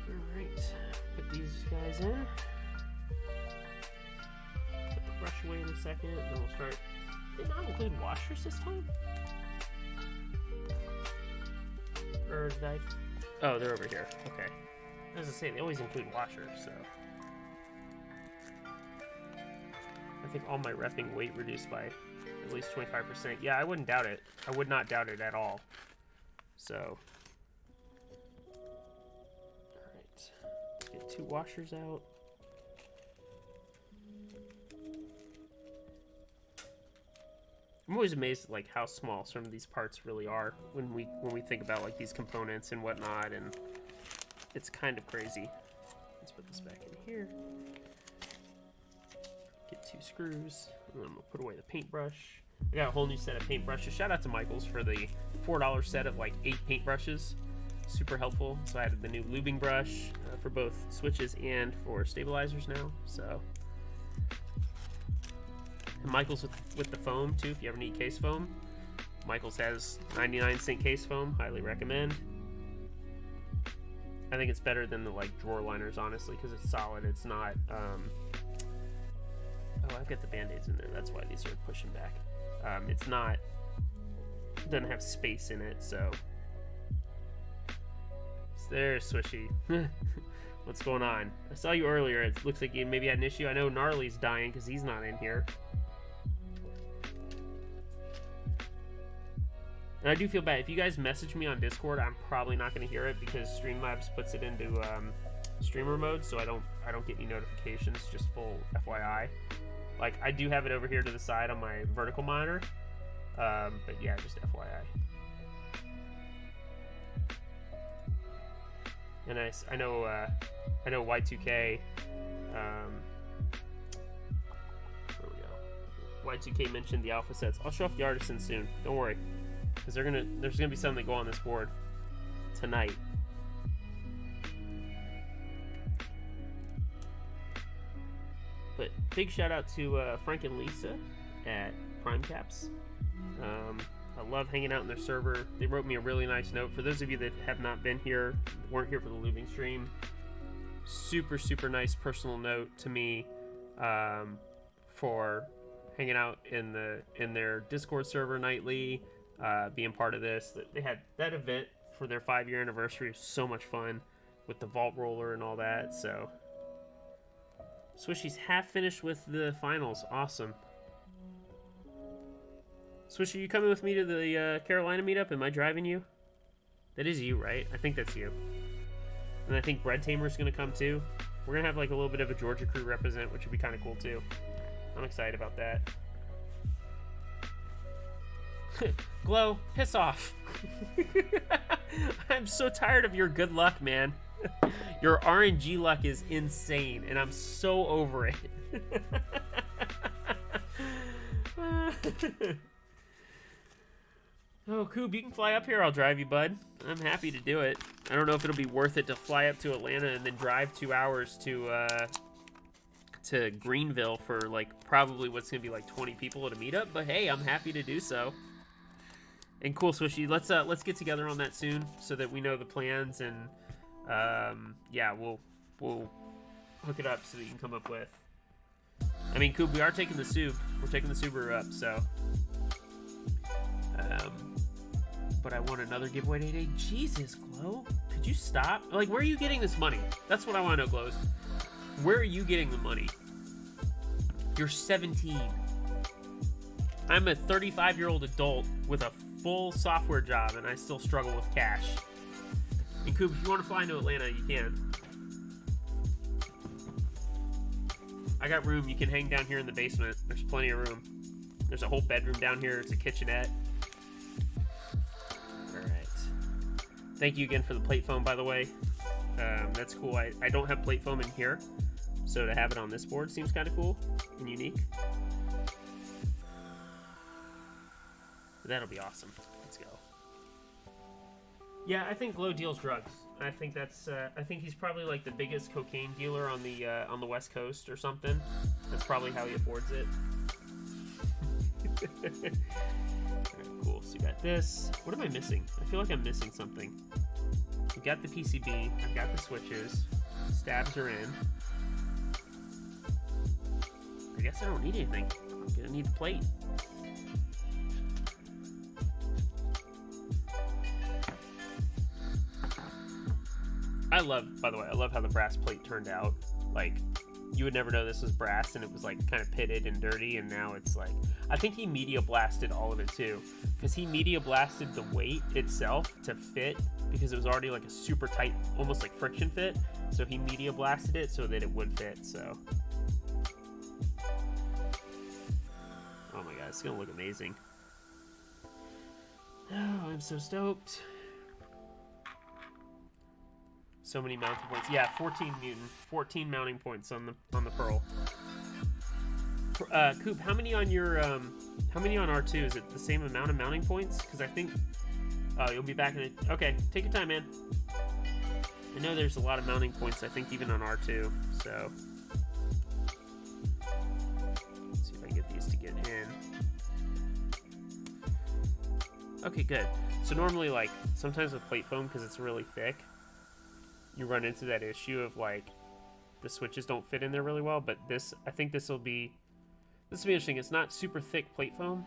S1: go. Alright. Put these guys in. Put the brush away in a second, and then we'll start Did they not include washers this time? Or did I... Oh, they're over here. Okay. As I say, they always include washers, so... I think all my repping weight reduced by at least 25%. Yeah, I wouldn't doubt it. I would not doubt it at all. So... Alright. Let's get 2 washers out. I'm always amazed at like how small some of these parts really are when we think about like these components and whatnot, and it's kind of crazy. Let's put this back in here. Get 2 screws, and then we'll put away the paintbrush. I got a whole new set of paintbrushes. Shout out to Michaels for the $4 set of like 8 paintbrushes. Super helpful. So I added the new lubing brush for both switches and for stabilizers now. So. And Michaels with the foam too, if you ever need case foam. Michaels has 99-cent case foam, highly recommend. I think it's better than the like drawer liners, honestly, because it's solid. It's not. Oh, I've got the band-aids in there. That's why these are pushing back. It's not. It doesn't have space in it, so. There's Swishy. What's going on? I saw you earlier. It looks like you maybe had an issue. I know Gnarly's dying because he's not in here. And I do feel bad. If you guys message me on Discord, I'm probably not going to hear it because Streamlabs puts it into streamer mode, so I don't get any notifications. Just full FYI. Like I do have it over here to the side on my vertical monitor, but yeah, just FYI. And I know Y2K. There we go. Y2K mentioned the alpha sets. I'll show off the artisans soon. Don't worry. Because there's gonna be something that go on this board tonight. But big shout out to Frank and Lisa at Prime Caps. I love hanging out in their server. They wrote me a really nice note. For those of you that have not been here, weren't here for the lubing stream, super nice personal note to me for hanging out in their Discord server nightly. Being part of this. They had that event for their 5-year anniversary. It was so much fun with the vault roller and all that. So Swishy's half finished with the finals. Awesome. Swishy, you coming with me to the Carolina meetup? Am I driving you? That is you, right? I think that's you. And I think Bread Tamer's gonna come too. We're gonna have like a little bit of a Georgia crew represent, which would be kind of cool too. I'm excited about that. Glow, piss off. I'm so tired of your good luck, man. Your RNG luck is insane, and I'm so over it. Oh, Coob, you can fly up here. I'll drive you, bud. I'm happy to do it. I don't know if it'll be worth it to fly up to Atlanta and then drive 2 hours to Greenville for like probably what's gonna be like 20 people at a meetup. But hey, I'm happy to do so. And cool, Swishy. Let's get together on that soon so that we know the plans, and yeah, we'll hook it up so that you can come up with. I mean, Coop, we are taking the Sub. We're taking the Subaru up, so. But I want another giveaway today. Jesus, Glow, could you stop? Like, where are you getting this money? That's what I want to know, Glows. Where are you getting the money? You're 17. I'm a 35-year-old adult with a full software job, and I still struggle with cash. And Coop, if you want to fly into Atlanta, you can. I got room. You can hang down here in the basement. There's plenty of room. There's a whole bedroom down here. It's a kitchenette. Alright. Thank you again for the plate foam, by the way. That's cool. I don't have plate foam in here, so to have it on this board seems kind of cool and unique. But that'll be awesome. Let's go. Yeah, I think Glow deals drugs. I think that's. I think he's probably like the biggest cocaine dealer on the West Coast or something. That's probably how he affords it. Alright, cool. So you got this. What am I missing? I feel like I'm missing something. We got the PCB. I've got the switches. Stabs are in. I guess I don't need anything. I'm gonna need the plate. love, by the way, I love how the brass plate turned out. Like, you would never know this was brass, and it was like kind of pitted and dirty, and now it's like, I think he media blasted all of it too, because he media blasted the weight itself to fit, because it was already like a super tight, almost like friction fit, so he media blasted it so that it would fit. So, oh my god, it's gonna look amazing. Oh, I'm so stoked. So many mounting points. Yeah, 14 mutant, 14 mounting points on the Pearl. Coop, how many on your how many on R2? Is it the same amount of mounting points? Because I think you'll be back in it. Okay, take your time, man. I know there's a lot of mounting points. I think even on R2. So let's see if I can get these to get in. Okay, good. So normally, like sometimes with plate foam, because it's really thick, you run into that issue of like the switches don't fit in there really well. But this, I think this will be interesting. It's not super thick plate foam,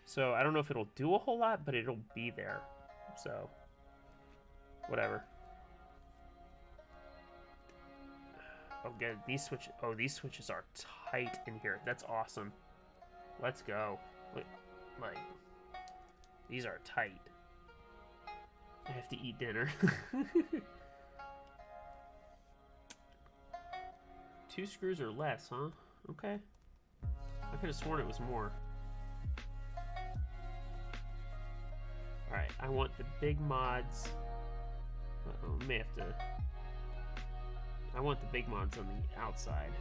S1: so I don't know if it'll do a whole lot, but it'll be there. So whatever. Oh, good. These switches are tight in here. That's awesome. Let's go. Like, these are tight. I have to eat dinner. 2 screws or less, huh? Okay. I could have sworn it was more. Alright, I want the big mods. Uh-oh, may have to... I want the big mods on the outside.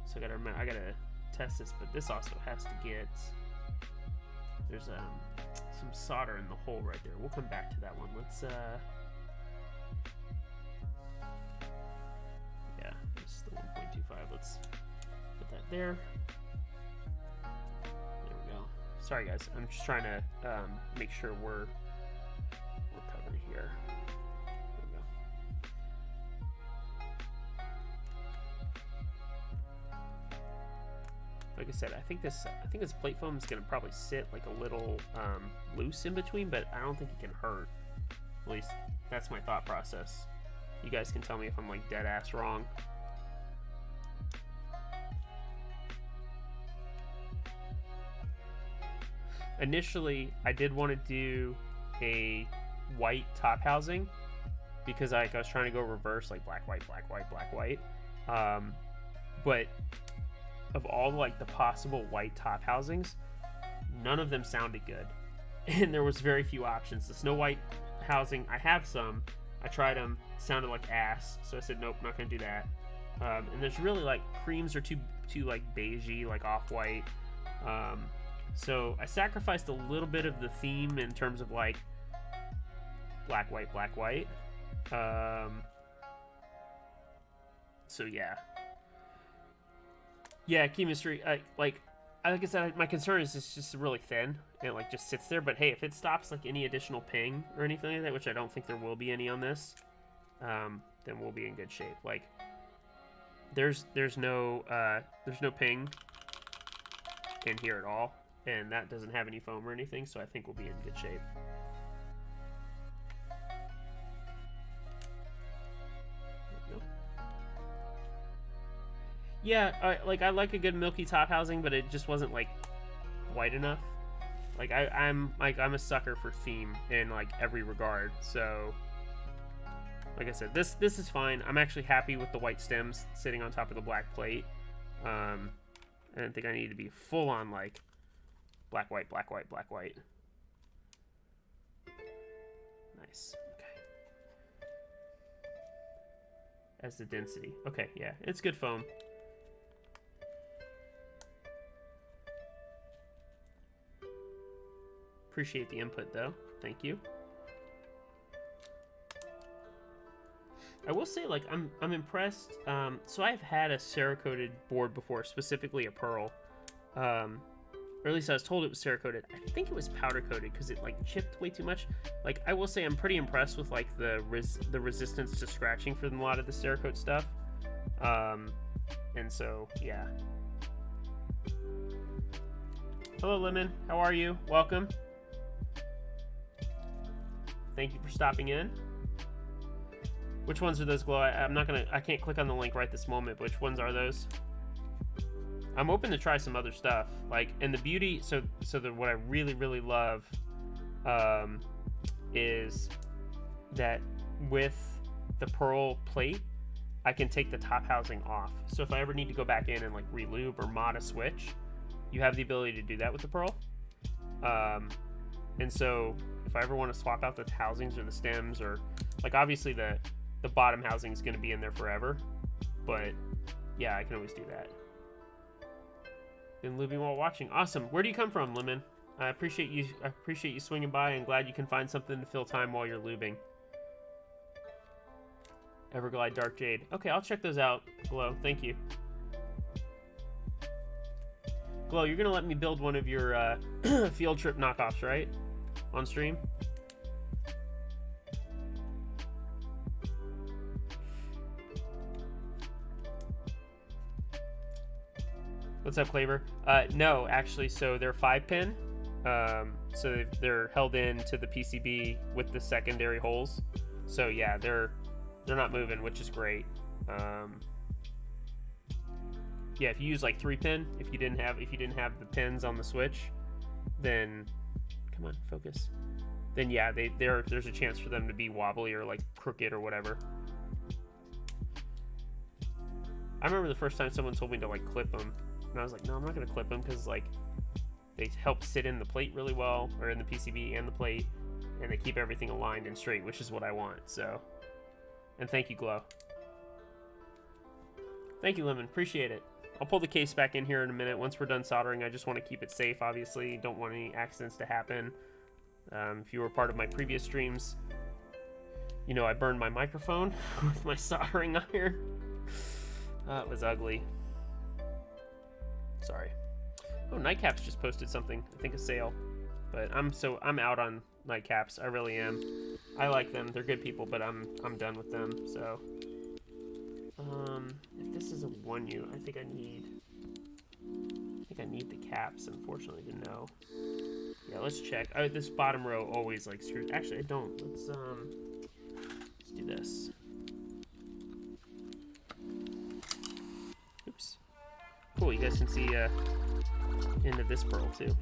S1: So I gotta remember, I gotta test this, but this also has to get... There's some solder in the hole right there. We'll come back to that one. Let's yeah, it's the 1.25. Let's put that there. There we go. Sorry guys, I'm just trying to make sure we're covered here. There we go. Like I said, I think this plate foam is gonna probably sit like a little loose in between, but I don't think it can hurt. At least that's my thought process. You guys can tell me if I'm like dead ass wrong. Initially, I did want to do a white top housing because I was trying to go reverse, like black, white, black, white, black, white. But of all like the possible white top housings, none of them sounded good, and there was very few options. The Snow White housing, I have some. I tried them, sounded like ass, so I said nope, not gonna do that. And there's really like creams are too like beigey, like off-white. So I sacrificed a little bit of the theme in terms of like black, white, black, white. So yeah. Yeah, Key Mystery, like I said, my concern is it's just really thin. It like just sits there, but hey, if it stops like any additional ping or anything like that, which I don't think there will be any on this, then we'll be in good shape. Like there's no ping in here at all, and that doesn't have any foam or anything, so I think we'll be in good shape. Yeah, I like a good milky top housing, but it just wasn't like white enough. Like I'm a sucker for theme in like every regard. So like I said, this is fine. I'm actually happy with the white stems sitting on top of the black plate. I didn't think I needed to be full on like black, white, black, white, black, white. Nice. Okay. As the density. Okay, yeah, it's good foam. Appreciate the input though. Thank you. I will say, like, I'm impressed. So I've had a cerakoted board before, specifically a pearl. Or at least I was told it was cerakoted. I think it was powder coated because it like chipped way too much. Like, I will say I'm pretty impressed with like the resistance to scratching for a lot of the Cerakote stuff. And so yeah. Hello Lemon, how are you? Welcome. Thank you for stopping in. Which ones are those, Glow? I can't click on the link right this moment, but which ones are those? I'm open to try some other stuff. Like, and the beauty, what I really, really love is that with the pearl plate, I can take the top housing off. So if I ever need to go back in and like re-lube or mod a switch, you have the ability to do that with the pearl. And so if I ever want to swap out the housings or the stems, or like obviously the bottom housing is going to be in there forever, but yeah, I can always do that. Been lubing while watching. Awesome. Where do you come from, Lemon? I appreciate you swinging by, and glad you can find something to fill time while you're lubing. Everglide Dark Jade. Okay, I'll check those out, Glow. Thank you. Glow, you're gonna let me build one of your field trip knockoffs, right? On stream? What's up, Claver? No, actually, so they're 5-pin. So they're held in to the PCB with the secondary holes. So yeah, they're not moving, which is great. Yeah, if you use like 3-pin, if you didn't have the pins on the switch, then come on, focus. Then yeah, there's a chance for them to be wobbly or like crooked or whatever. I remember the first time someone told me to like clip them, and I was like, no, I'm not gonna clip them because like they help sit in the plate really well, or in the PCB and the plate, and they keep everything aligned and straight, which is what I want. So, and thank you, Glow. Thank you, Lemon. Appreciate it. I'll pull the case back in here in a minute. Once we're done soldering, I just want to keep it safe, obviously. Don't want any accidents to happen. If you were part of my previous streams, you know I burned my microphone with my soldering iron. It was ugly. Sorry. Oh, Nightcaps just posted something. I think a sale. But I'm out on Nightcaps. I really am. I like them. They're good people, but I'm done with them. So if this is a 1U, I think I need the caps, unfortunately, to know. Yeah, let's check. This bottom row always like screws. Actually, I don't. Let's do this. Oops. Cool. You guys can see into this pearl too.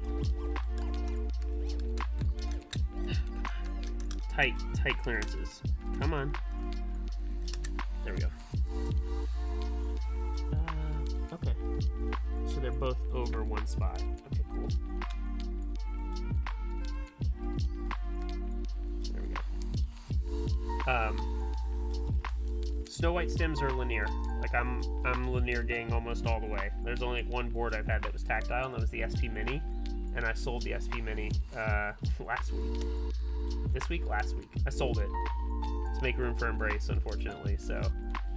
S1: Tight clearances. Come on. There we go. Okay. So they're both over one spot. Okay, cool. There we go. Snow White stems are linear. Like I'm linear gang almost all the way. There's only like one board I've had that was tactile, and that was the SP Mini. And I sold the SP Mini last week. This week? Last week. I sold it to make room for Embrace, unfortunately. So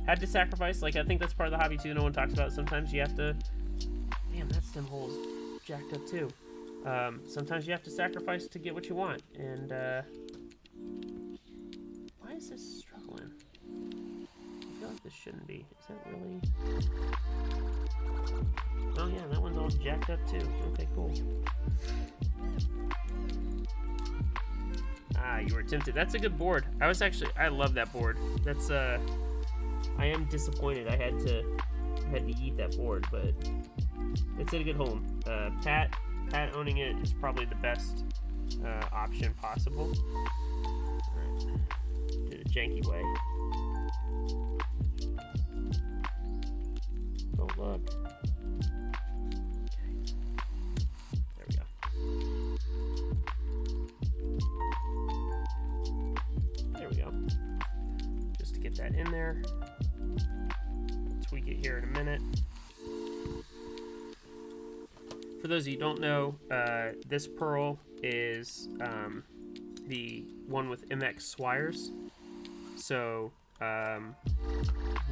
S1: had to sacrifice. Like, I think that's part of the hobby too. No one talks about it. Sometimes you have to. Damn, that stem hole's jacked up too. Sometimes you have to sacrifice to get what you want. And why is this struggling? I feel like this shouldn't be. Is that really? Oh yeah, that one's all jacked up too. Okay, cool. Ah, you were tempted. That's a good board. I love that board. That's I am disappointed I had to eat that board, but it's in a good home. Pat owning it is probably the best option possible. Alright. Do it a janky way. Oh look. There we go. There we go. Just to get that in there. I'll tweak it here in a minute. For those of you who don't know, this pearl is the one with MX Swires. So,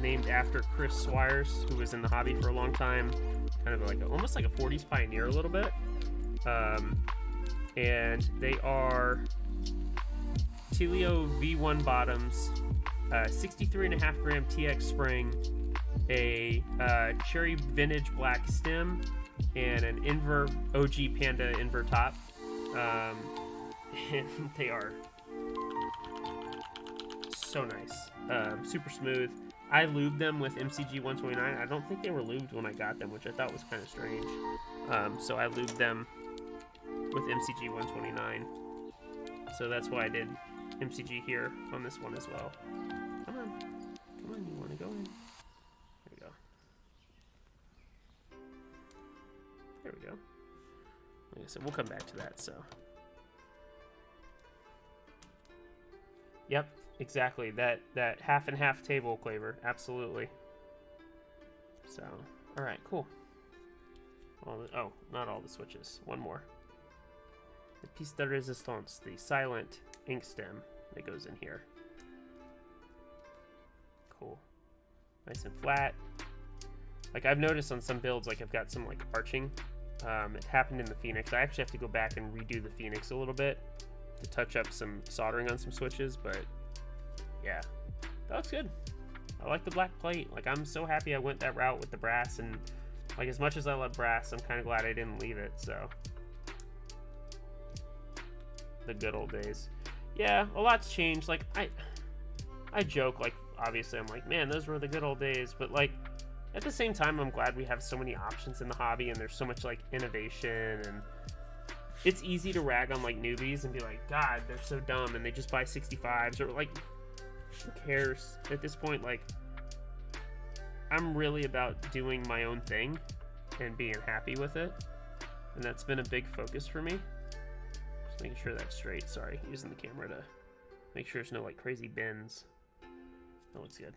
S1: named after Chris Swires, who was in the hobby for a long time, kind of like almost like a 40s pioneer a little bit. And they are Telio V1 bottoms, 63.5 gram TX spring, a cherry vintage black stem, and an Inver OG Panda Inver top. And they are so nice. Super smooth. I lubed them with MCG 129. I don't think they were lubed when I got them, which I thought was kind of strange. So I lubed them with MCG 129. So that's why I did MCG here on this one as well. Come on. Come on, you want to go in? There we go. There we go. Like I said, we'll come back to that, so. Yep, exactly. That half and half table flavor, absolutely. So, all right, cool. Oh, not all the switches. One more. The piece de resistance, the silent ink stem that goes in here. Cool. Nice and flat. Like I've noticed on some builds, like I've got some like arching. It happened in the Phoenix. I actually have to go back and redo the Phoenix a little bit to touch up some soldering on some switches, but yeah, that looks good. I like the black plate. Like I'm so happy I went that route with the brass, and like as much as I love brass, I'm kind of glad I didn't leave it. So the good old days. Yeah, a lot's changed. Like I joke, like obviously I'm like, man, those were the good old days, but like at the same time I'm glad we have so many options in the hobby and there's so much like innovation, and it's easy to rag on like newbies and be like, God, they're so dumb and they just buy 65s, or like who cares at this point. Like I'm really about doing my own thing and being happy with it, and that's been a big focus for me. Just making sure that's straight. Sorry, using the camera to make sure there's no like crazy bends. That looks good.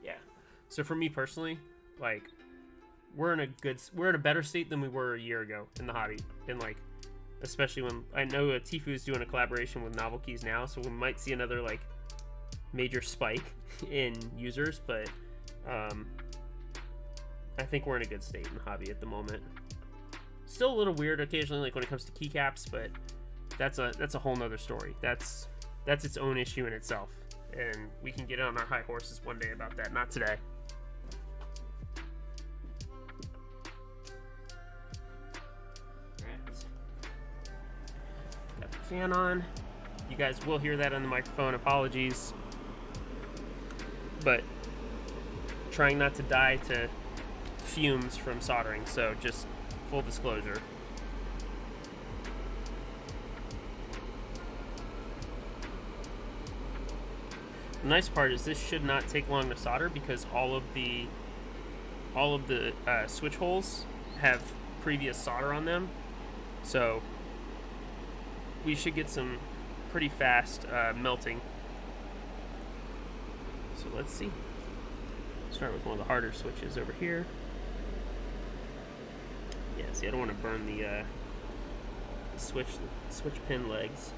S1: Yeah, so for me personally, like we're in a better state than we were a year ago in the hobby, and like especially when I know Tifu's doing a collaboration with Novel Keys now, so we might see another like major spike in users, but I think we're in a good state in the hobby at the moment. Still a little weird occasionally, like when it comes to keycaps, but that's a whole nother story. That's its own issue in itself, and we can get on our high horses one day about that. Not today. Got the fan on. You guys will hear that on the microphone. Apologies, but trying not to die to fumes from soldering, so just full disclosure. The nice part is this should not take long to solder because all of the switch holes have previous solder on them, so we should get some pretty fast melting. So let's see. Start with one of the harder switches over here. Yeah, see, I don't want to burn the switch pin legs.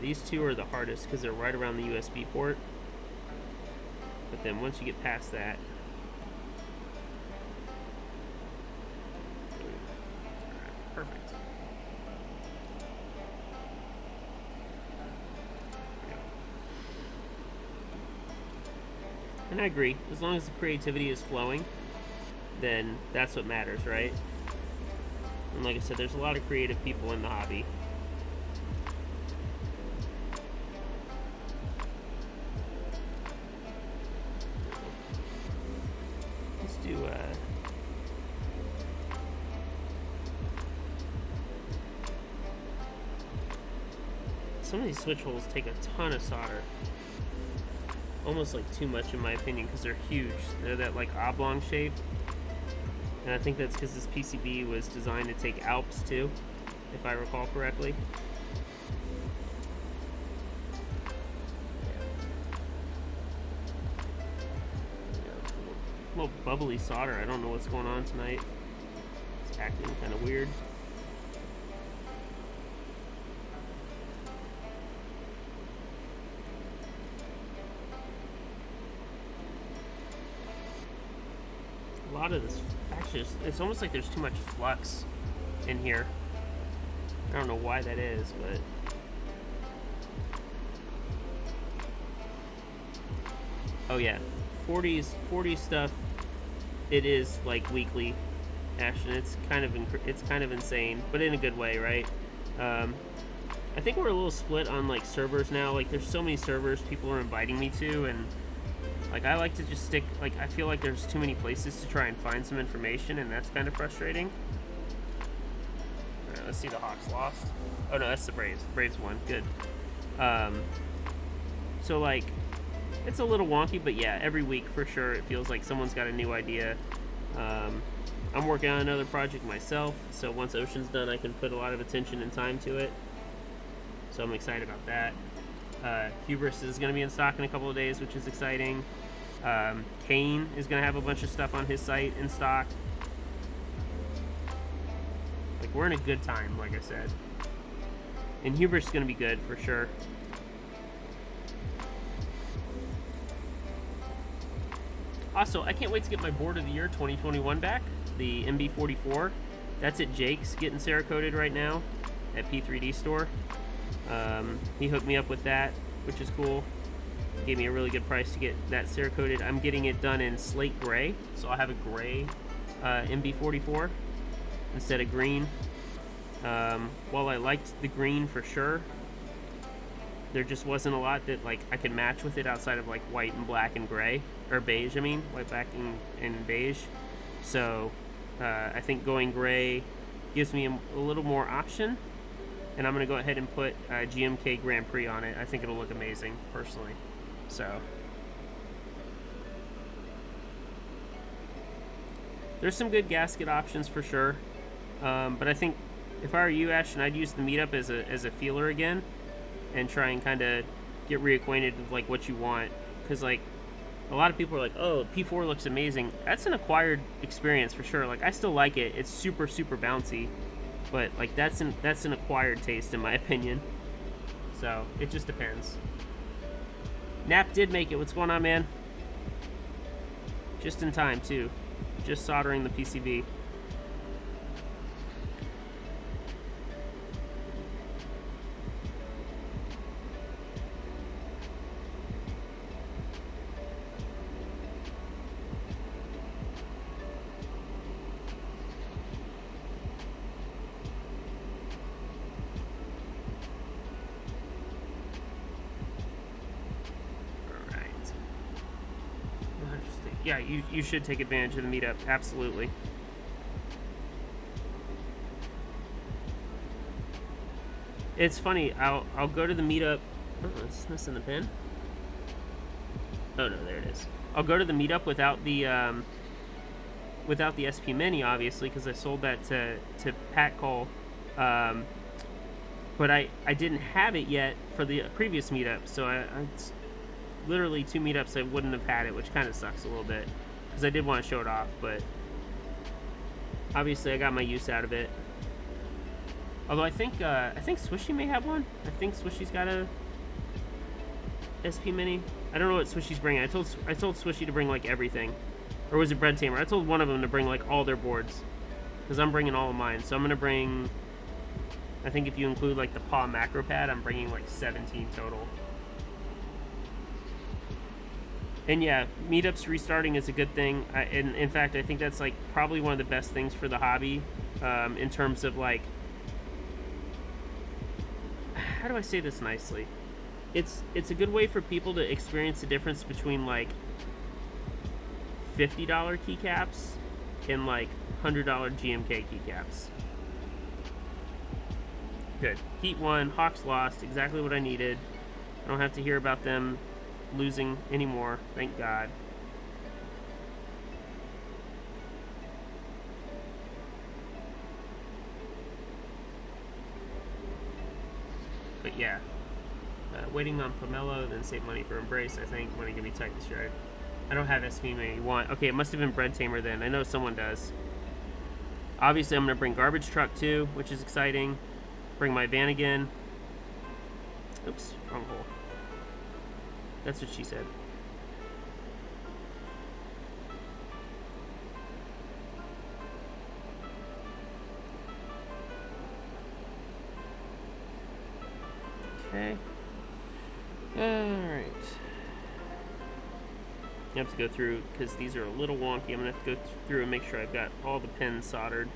S1: These two are the hardest because they're right around the USB port. But then once you get past that, perfect. And I agree. As long as the creativity is flowing, then that's what matters, right? And like I said, there's a lot of creative people in the hobby. Some of these switch holes take a ton of solder. Almost like too much in my opinion because they're huge. They're that like oblong shape. And I think that's because this PCB was designed to take Alps too, if I recall correctly. A little bubbly solder. I don't know what's going on tonight. It's acting kind of weird. A lot of this, actually, it's almost like there's too much flux in here. I don't know why that is, but... Oh yeah, 40 stuff, it is like weekly, Ashton. It's kind of insane, but in a good way, right? I think we're a little split on like servers now. Like there's so many servers people are inviting me to, and like I like to just stick, like I feel like there's too many places to try and find some information, and that's kind of frustrating. Alright, let's see, the Hawks lost. Oh no, that's the Braves. Braves won. Good. So like, it's a little wonky, but yeah, every week for sure it feels like someone's got a new idea. I'm working on another project myself, so once Ocean's done I can put a lot of attention and time to it. So I'm excited about that. Hubris is going to be in stock in a couple of days, which is exciting. Kane is going to have a bunch of stuff on his site in stock. Like, we're in a good time, like I said. And Hubris is going to be good, for sure. Also, I can't wait to get my Board of the Year 2021 back, the MB44. That's at Jake's, getting cerakoted right now at P3D store. He hooked me up with that, which is cool. Gave me a really good price to get that cerakoted. I'm getting it done in slate gray, so I'll have a gray MB44 instead of green. While I liked the green for sure, there just wasn't a lot that like I could match with it outside of like white and black and gray, or beige. I mean, white, black, and beige. So I think going gray gives me a little more option. And I'm going to go ahead and put GMK Grand Prix on it. I think it'll look amazing, personally. So, there's some good gasket options for sure. But I think if I were you, Ashton, I'd use the meetup as a feeler again, and try and kind of get reacquainted with like what you want. Because like a lot of people are like, "Oh, P4 looks amazing." That's an acquired experience for sure. Like I still like it. It's super bouncy. But like that's an acquired taste in my opinion. So it just depends. Nap did make it. What's going on, man? Just in time too. Just soldering the PCB. Yeah, you should take advantage of the meetup, absolutely. It's funny, I'll go to the meetup. Oh, it's missing the pin. Oh no, there it is. I'll go to the meetup without the SP Mini, obviously, because I sold that to Pat Cole. But I didn't have it yet for the previous meetup, so it's literally 2 meetups I wouldn't have had it, which kind of sucks a little bit, because I did want to show it off, but obviously I got my use out of it. Although I think Swishy may have one. I think Swishy's got a SP Mini. I don't know what Swishy's bringing. I told Swishy to bring like everything, or was it Bread Tamer? I told one of them to bring like all their boards, because I'm bringing all of mine. So I'm gonna bring, I think if you include like the Paw macro pad, I'm bringing like 17 total. And yeah, meetups restarting is a good thing. And in fact, I think that's like probably one of the best things for the hobby, in terms of like, how do I say this nicely? It's a good way for people to experience the difference between like $50 keycaps and like $100 GMK keycaps. Good. Heat won, Hawks lost, exactly what I needed. I don't have to hear about them losing anymore, thank God. But yeah, waiting on Pomelo, then save money for Embrace. I think money can be tight this year. I don't have SP Mini 1. Okay, it must have been Bread Tamer then. I know someone does. Obviously, I'm gonna bring Garbage Truck too, which is exciting. Bring my van again. Oops, wrong hole. That's what she said. I have to go through, because these are a little wonky, I'm going to have to go through and make sure I've got all the pins soldered.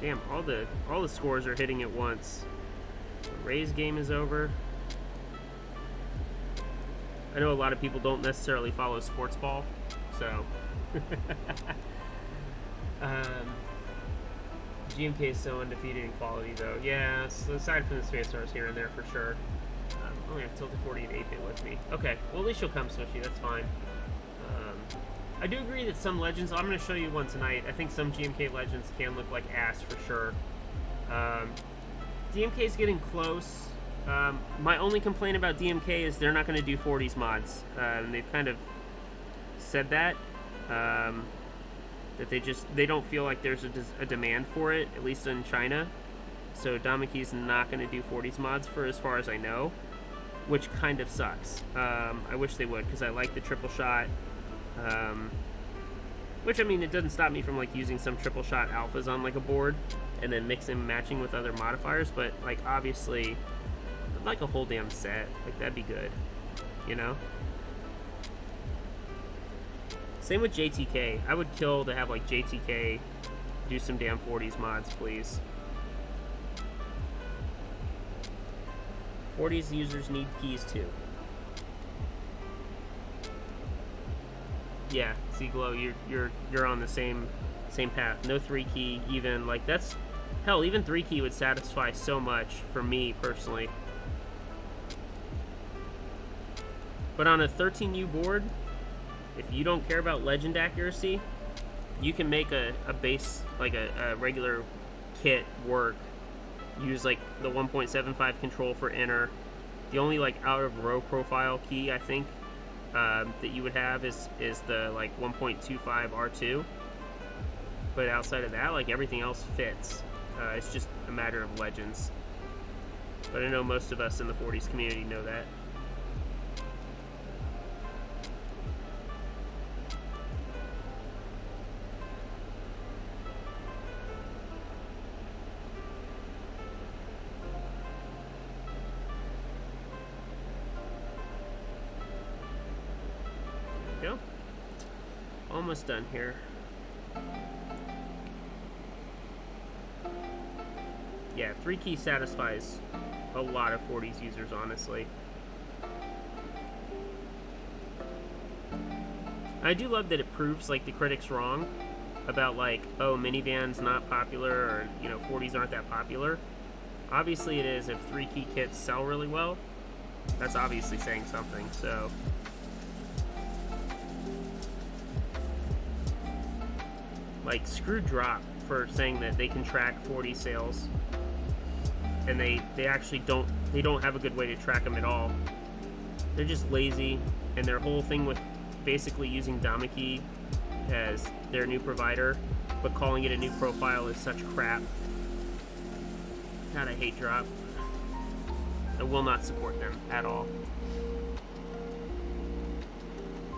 S1: Damn, all the scores are hitting at once. The Rays game is over. I know a lot of people don't necessarily follow sports ball, so GMK is so undefeated in quality, though. Yeah, so aside from the Space Stars here and there, for sure. I only have Tilted 40 and 8-bit with me. Okay, well, at least you'll come, Swishy. That's fine. I do agree that some Legends, I'm going to show you one tonight. I think some GMK Legends can look like ass for sure. DMK is getting close. My only complaint about DMK is they're not going to do 40s mods. And they've kind of said that. That they don't feel like there's a demand for it, at least in China. So Damaki's not going to do 40s mods for as far as I know, which kind of sucks. I wish they would, because I like the triple shot. Which, I mean, it doesn't stop me from, like, using some triple shot alphas on, like, a board and then mixing and matching with other modifiers, but, like, obviously, I'd like a whole damn set. Like, that'd be good, you know? Same with JTK. I would kill to have, like, JTK do some damn 40s mods, please. 40s users need keys, too. Yeah, see, Glow, you're on the same path. No 3-key, even, like, that's, hell, even 3-key would satisfy so much for me personally. But on a 13U board, if you don't care about legend accuracy, you can make a base, like a regular kit work. Use, like, the 1.75 control for enter. The only, like, out of row profile key, I think, that you would have is the, like, 1.25 R2, but outside of that, like, everything else fits. It's just a matter of legends, but I know most of us in the 40s community know that. Go. Almost done here. Yeah, 3-key satisfies a lot of 40s users, honestly. I do love that it proves, like, the critics wrong about, like, oh, minivan's not popular, or, you know, 40s aren't that popular. Obviously it is. If 3-key kits sell really well, that's obviously saying something, so... Like, screw Drop for saying that they can track 40 sales, and they actually don't have a good way to track them at all. They're just lazy, and their whole thing with basically using Damaki as their new provider, but calling it a new profile is such crap. God, I hate Drop. I will not support them at all.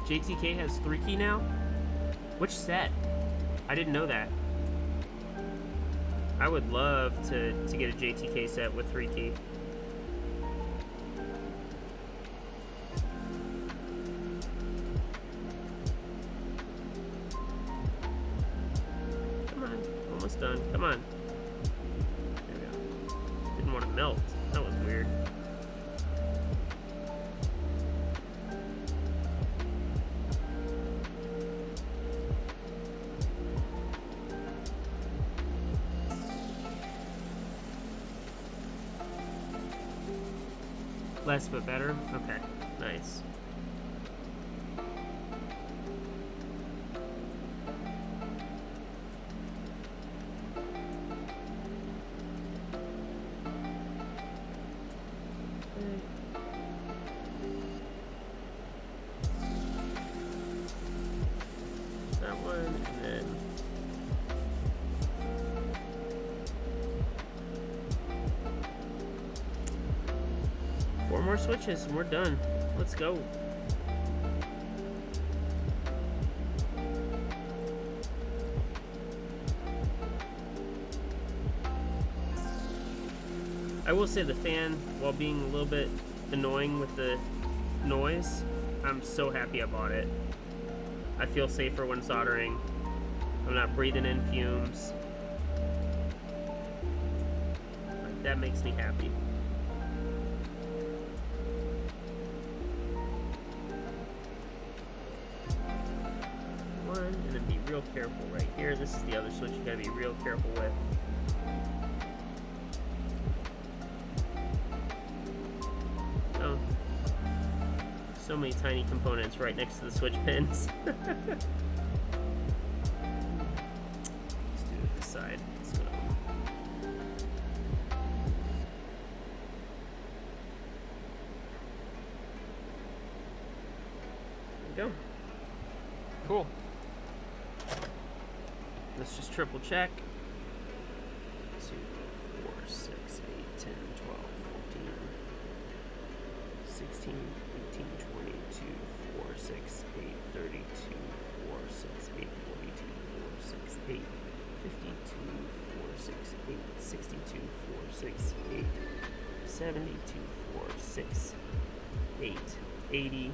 S1: JTK has 3-key now? Which set? I didn't know that. I would love to get a JTK set with 3-key. Come on, almost done. Come on. There we go. Didn't want to melt. That was weird. Less but better? Okay, nice. That one, and then... Four more switches and we're done. Let's go. I will say the fan, while being a little bit annoying with the noise, I'm so happy I bought it. I feel safer when soldering. I'm not breathing in fumes. Like, that makes me happy. One, and then be real careful right here. This is the other switch you gotta be real careful with. Oh. So many tiny components right next to the switch pins. Let's do it this side. Let's go. There we go. Cool. Let's just triple check. 2, 4, 6, 8, 10, 12, 14, 16, 18, 22, 4, 6, 8, 32, 4, 6, 8, 42, 4, 6, 8, 52, 4, 6, 8, 62, 4, 6, 8, 72, 4, 6, 8, 80,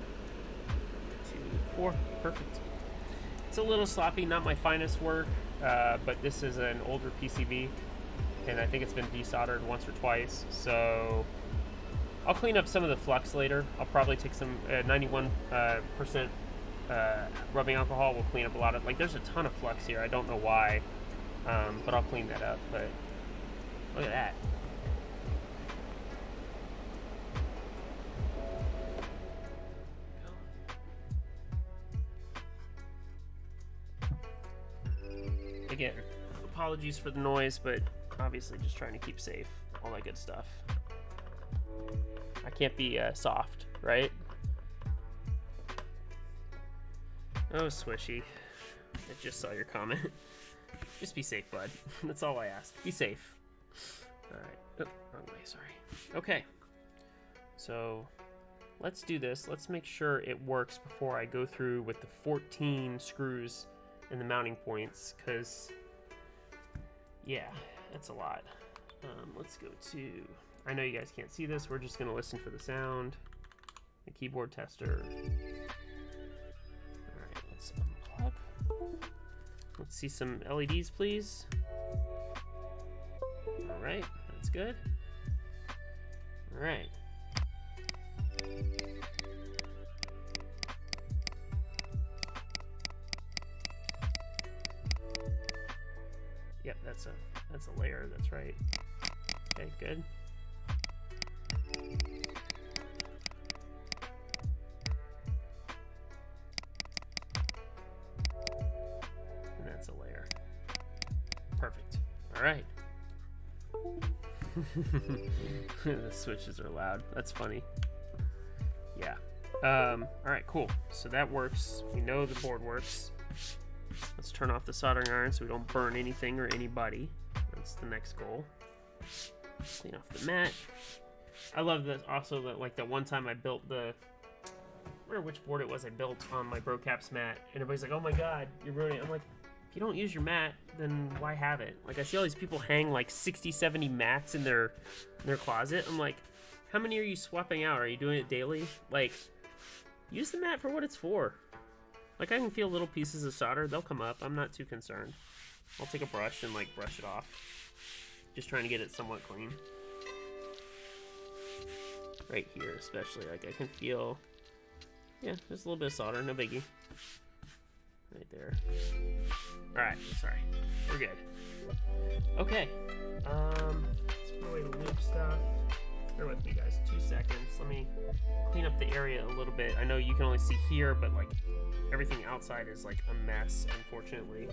S1: 2, 4. Perfect. It's a little sloppy, not my finest work, but this is an older PCB, and I think it's been desoldered once or twice, so I'll clean up some of the flux later. I'll probably take some 91% rubbing alcohol will clean up a lot of, like, there's a ton of flux here. I don't know why, but I'll clean that up. But look at that. Again, apologies for the noise, but obviously just trying to keep safe, all that good stuff. I can't be soft, right? Oh, Swishy. I just saw your comment. Just be safe, bud. That's all I ask. Be safe. Alright. Oh, wrong way, sorry. Okay. So, let's do this. Let's make sure it works before I go through with the 14 screws and the mounting points, because, yeah, that's a lot. Let's go to... I know you guys can't see this. We're just going to listen for the sound. The keyboard tester. Alright, let's unplug. Let's see some LEDs, please. Alright, that's good. Alright. Yep, that's a layer, that's right. Okay, good. And that's a layer. Perfect. All right. The switches are loud. That's funny. Yeah. All right, cool. So that works. We know the board works. Let's turn off the soldering iron so we don't burn anything or anybody. That's the next goal. Clean off the mat. I love this also, that like that one time I built the, I remember which board it was I built on my BroCaps mat, and everybody's like, oh my god, you're ruining it. I'm like, if you don't use your mat, then why have it? Like, I see all these people hang like 60, 70 mats in their closet. I'm like, how many are you swapping out? Are you doing it daily? Like, use the mat for what it's for. Like, I can feel little pieces of solder. They'll come up. I'm not too concerned. I'll take a brush and, like, brush it off. Just trying to get it somewhat clean. Right here, especially. Like, I can feel... Yeah, there's a little bit of solder. No biggie. Right there. Alright, sorry. We're good. Okay. Let's put away the loop stuff. Bear with me, guys. 2 seconds. Let me clean up the area a little bit. I know you can only see here, but, like, everything outside is like a mess, unfortunately.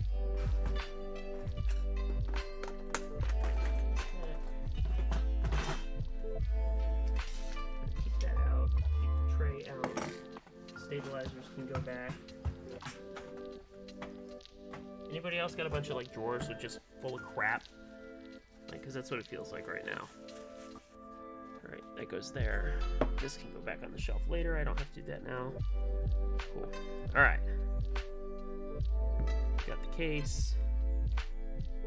S1: Keep that out. Keep the tray out. Stabilizers can go back. Anybody else got a bunch of like drawers with just full of crap? Like, because that's what it feels like right now. Alright, that goes there. This can go back on the shelf later. I don't have to do that now. Cool. Alright. Got the case.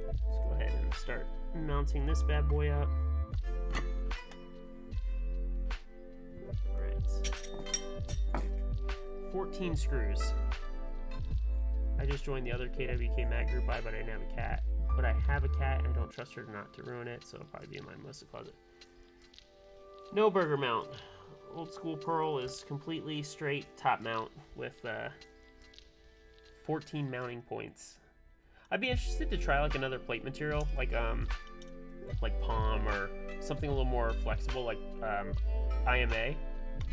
S1: Let's go ahead and start mounting this bad boy up. 14 screws. I just joined the other KWK Mag group buy, but I didn't have a cat. But I have a cat, and I don't trust her not to ruin it, so it'll probably be in my Melissa closet. No burger mount. Old school Pearl is completely straight top mount with 14 mounting points. I'd be interested to try like another plate material, like palm or something a little more flexible, like IMA.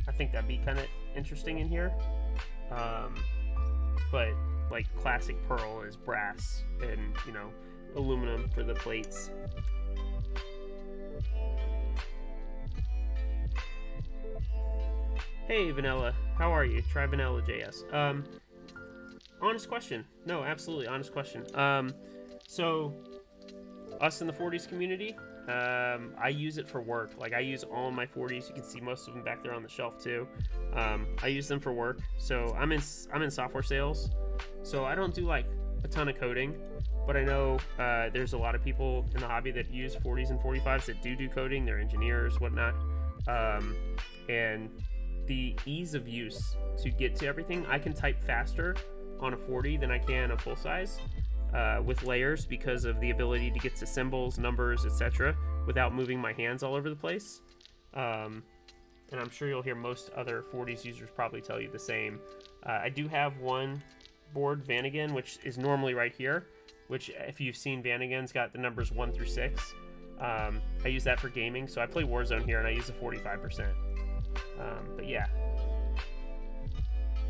S1: I think that'd be kind of interesting in here. But like classic Pearl is brass and, you know, aluminum for the plates. Hey Vanilla, how are you? Try Vanilla JS. Honest question. No, absolutely honest question. So us in the 40s community, I use it for work. Like I use all of my 40s. You can see most of them back there on the shelf too. I use them for work. So I'm in software sales. So I don't do like a ton of coding, but I know there's a lot of people in the hobby that use 40s and 45s that do coding. They're engineers, whatnot. And the ease of use to get to everything, I can type faster on a 40 than I can a full size with layers because of the ability to get to symbols, numbers, etc. without moving my hands all over the place. And I'm sure you'll hear most other 40s users probably tell you the same. I do have one board, Vanagon, which is normally right here, which if you've seen Vanagon's got the numbers 1 through 6. I use that for gaming, so I play Warzone here and I use the 45%. But yeah.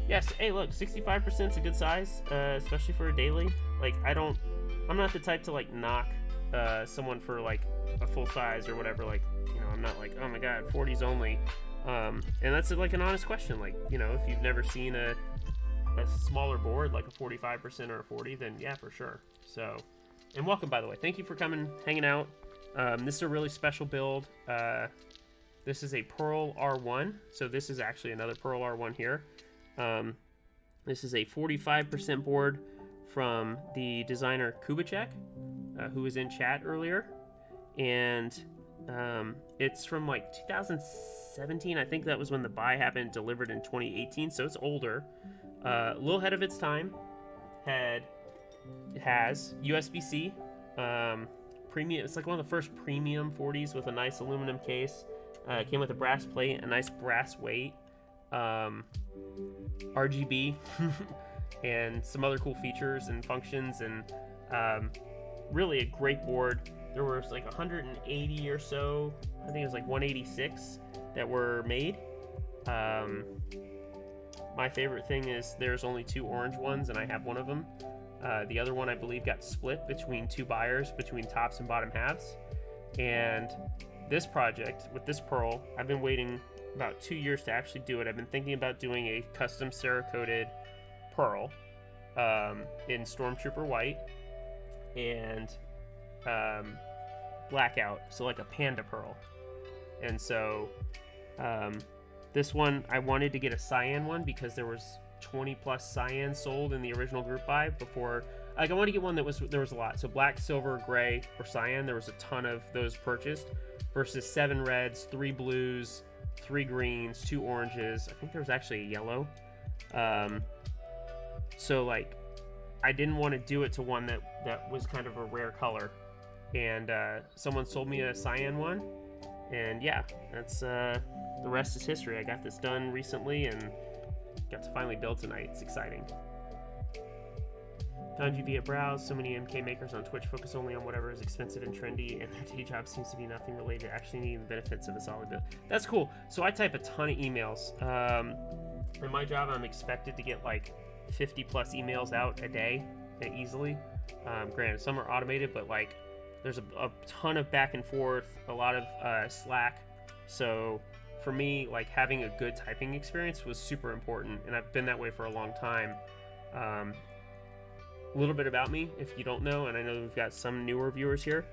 S1: Yes, hey look, 65% is a good size, especially for a daily. Like I'm not the type to like knock someone for like a full size or whatever. Like, you know, I'm not like, oh my god, 40s only. And that's like an honest question. Like, you know, if you've never seen a smaller board like a 45% or a 40, then yeah, for sure. So, and welcome, by the way. Thank you for coming, hanging out. This is a really special build. This is a Pearl R1, so this is actually another Pearl R1 here. This is a 45% board from the designer Kubicek, who was in chat earlier, and it's from like 2017. I think that was when the buy happened, delivered in 2018, so it's older. A little ahead of its time. It has USB-C, premium. It's like one of the first premium 40s with a nice aluminum case. It came with a brass plate, a nice brass weight, RGB, and some other cool features and functions, and really a great board. There was like 180 or so, I think it was like 186 that were made. My favorite thing is there's only 2 orange ones, and I have one of them. The other one, I believe, got split between 2 buyers, between tops and bottom halves. And this project with this Pearl, I've been waiting about 2 years to actually do it. I've been thinking about doing a custom cerakoted Pearl in Stormtrooper white and blackout, so like a panda pearl. And so this one, I wanted to get a cyan one because there was 20 plus cyan sold in the original group buy before. Like, I wanted to get one that there was a lot. So black, silver, gray, or cyan. There was a ton of those purchased versus 7 reds, 3 blues, 3 greens, 2 oranges. I think there was actually a yellow. So like, I didn't want to do it to one that was kind of a rare color. And someone sold me a cyan one. And yeah, that's the rest is history. I got this done recently and got to finally build tonight. It's exciting. Found you via browse. So many MK makers on Twitch focus only on whatever is expensive and trendy, and their day job seems to be nothing related to actually needing the benefits of a solid build. That's cool. So I type a ton of emails. For my job, I'm expected to get like 50 plus emails out a day easily. Granted, some are automated, but like there's a ton of back and forth, a lot of Slack. So for me, like having a good typing experience was super important, and I've been that way for a long time. A little bit about me, if you don't know, and I know we've got some newer viewers here.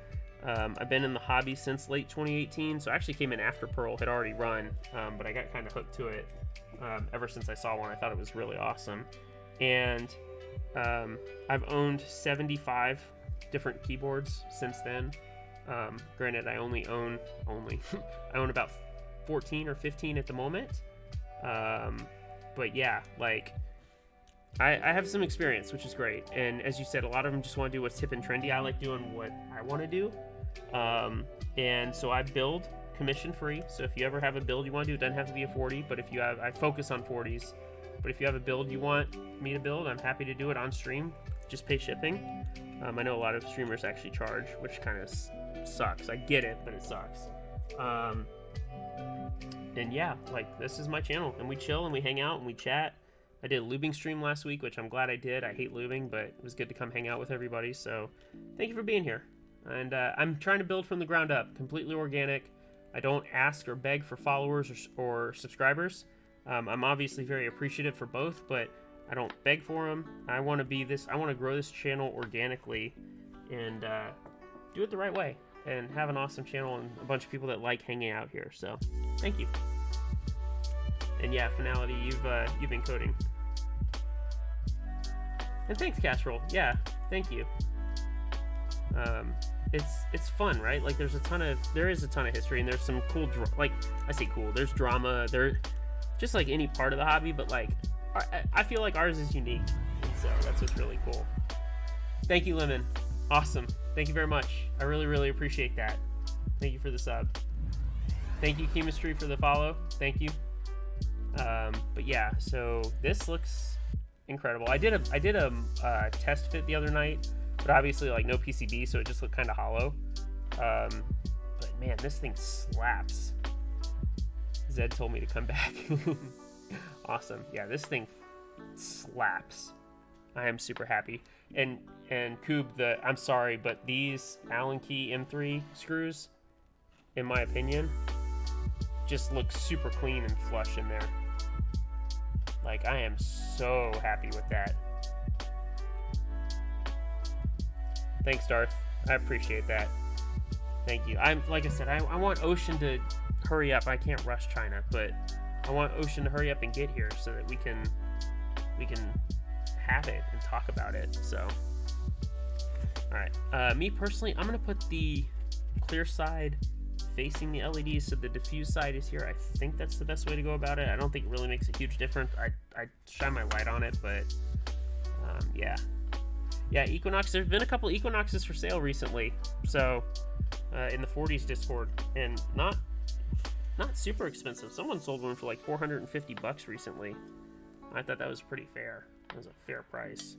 S1: I've been in the hobby since late 2018, so I actually came in after Pearl had already run, but I got kind of hooked to it ever since I saw one. I thought it was really awesome. And I've owned 75 different keyboards since then. Granted, I only own I own about 14 or 15 at the moment. but yeah, like I have some experience, which is great. And as you said, a lot of them just want to do what's hip and trendy. I like doing what I want to do. And so I build commission free. So if you ever have a build you want to do, it doesn't have to be a 40, but if you have, I focus on 40s. But if you have a build you want me to build, I'm happy to do it on stream. Just pay shipping. I know a lot of streamers actually charge, which kind of sucks. I get it, but it sucks. And yeah, like this is my channel, and we chill and we hang out and we chat. I did a lubing stream last week, which I'm glad I did. I hate lubing, but it was good to come hang out with everybody. So thank you for being here. And I'm trying to build from the ground up, completely organic. I don't ask or beg for followers or subscribers. I'm obviously very appreciative for both, but I don't beg for them. I want to grow this channel organically and do it the right way and have an awesome channel and a bunch of people that like hanging out here. So thank you. And yeah, Finality, you've been coding. And thanks, Casserole. Yeah, thank you. It's fun, right? Like there is a ton of history, and there's some cool there's drama. There, just like any part of the hobby, but like I feel like ours is unique, and so that's what's really cool. Thank you, Lemon. Awesome. Thank you very much. I really, really appreciate that. Thank you for the sub. Thank you, Chemistry, for the follow. Thank you. But yeah, so this looks incredible. I did a test fit the other night, but obviously like no PCB, so it just looked kind of hollow. But man, this thing slaps. Zed told me to come back. Awesome. Yeah, this thing slaps. I am super happy. And Koob, I'm sorry, but these Allen key M3 screws, in my opinion, just look super clean and flush in there. Like, I am so happy with that. Thanks, Darth. I appreciate that. Thank you. Like I said, I want Ocean to hurry up. I can't rush China, but I want Ocean to hurry up and get here so that we can have it and talk about it. So, all right. Me personally, I'm gonna put the clear side facing the LEDs so the diffuse side is here. I think that's the best way to go about it. I don't think it really makes a huge difference. I shine my light on it, but yeah, Equinox. There's been a couple Equinoxes for sale recently, so in the 40s Discord, and not super expensive. Someone sold one for like $450 recently. I thought that was pretty fair. It was a fair price.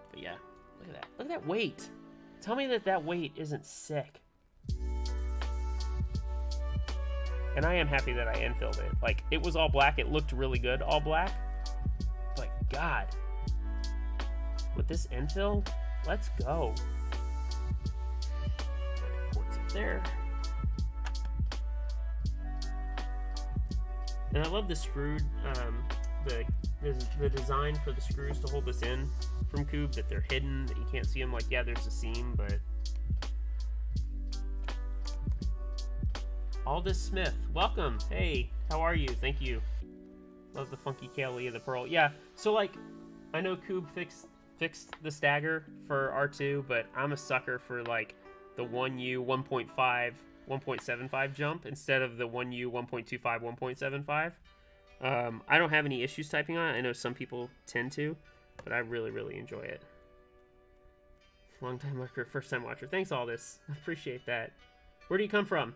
S1: But yeah, look at that. Look at that weight. Tell me that weight isn't sick. And I am happy that I infilled it. Like, it was all black. It looked really good all black. But God, with this infill, let's go. Ports up there. And I love the screwed, the design for the screws to hold this in from Koob, that they're hidden, that you can't see them. Like, yeah, there's a seam, but Aldous Smith, welcome. Hey, how are you? Thank you. Love the funky Kaylee of the Pearl. Yeah, so like, I know Koob fixed the stagger for R2, but I'm a sucker for like the 1U 1.5, 1.75 jump instead of the 1U 1.25, 1.75. I don't have any issues typing on it. I know some people tend to, but I really, really enjoy it. Long time lurker, first time watcher. Thanks, Aldous. I appreciate that. Where do you come from?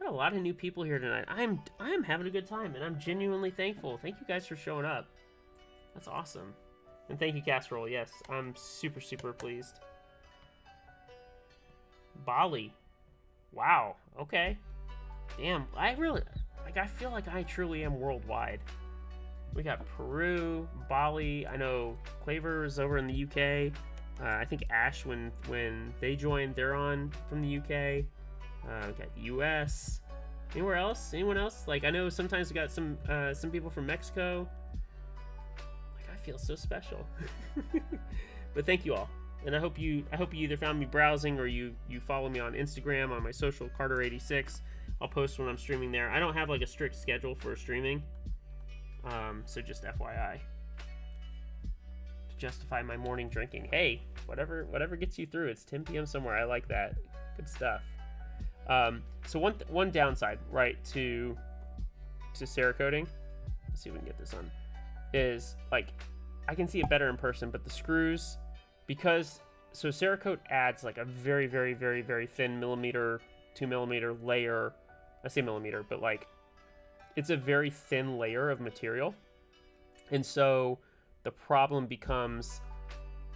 S1: Got a lot of new people here tonight. I'm having a good time, and I'm genuinely thankful. Thank you guys for showing up. That's awesome. And thank you, Casserole. Yes, I'm super, super pleased. Bali. Wow. Okay. Damn. I feel like I truly am worldwide. We got Peru, Bali. I know Claver is over in the UK. I think Ash, when they joined, they're on from the UK. We got US. Anywhere else? Anyone else? Like, I know sometimes we got some people from Mexico. Like, I feel so special. But thank you all, and I hope you either found me browsing or you follow me on Instagram on my social Carter86. I'll post when I'm streaming there. I don't have like a strict schedule for streaming, so just FYI. To justify my morning drinking. Hey, whatever gets you through. It's 10 p.m. somewhere. I like that. Good stuff. So one downside, right, to cerakoting. let's see if we can get this on, is like, I can see it better in person, but the screws, because, so Cerakote adds like a very, very, very, very thin 2mm layer. I say millimeter, but like, it's a very thin layer of material. And so the problem becomes,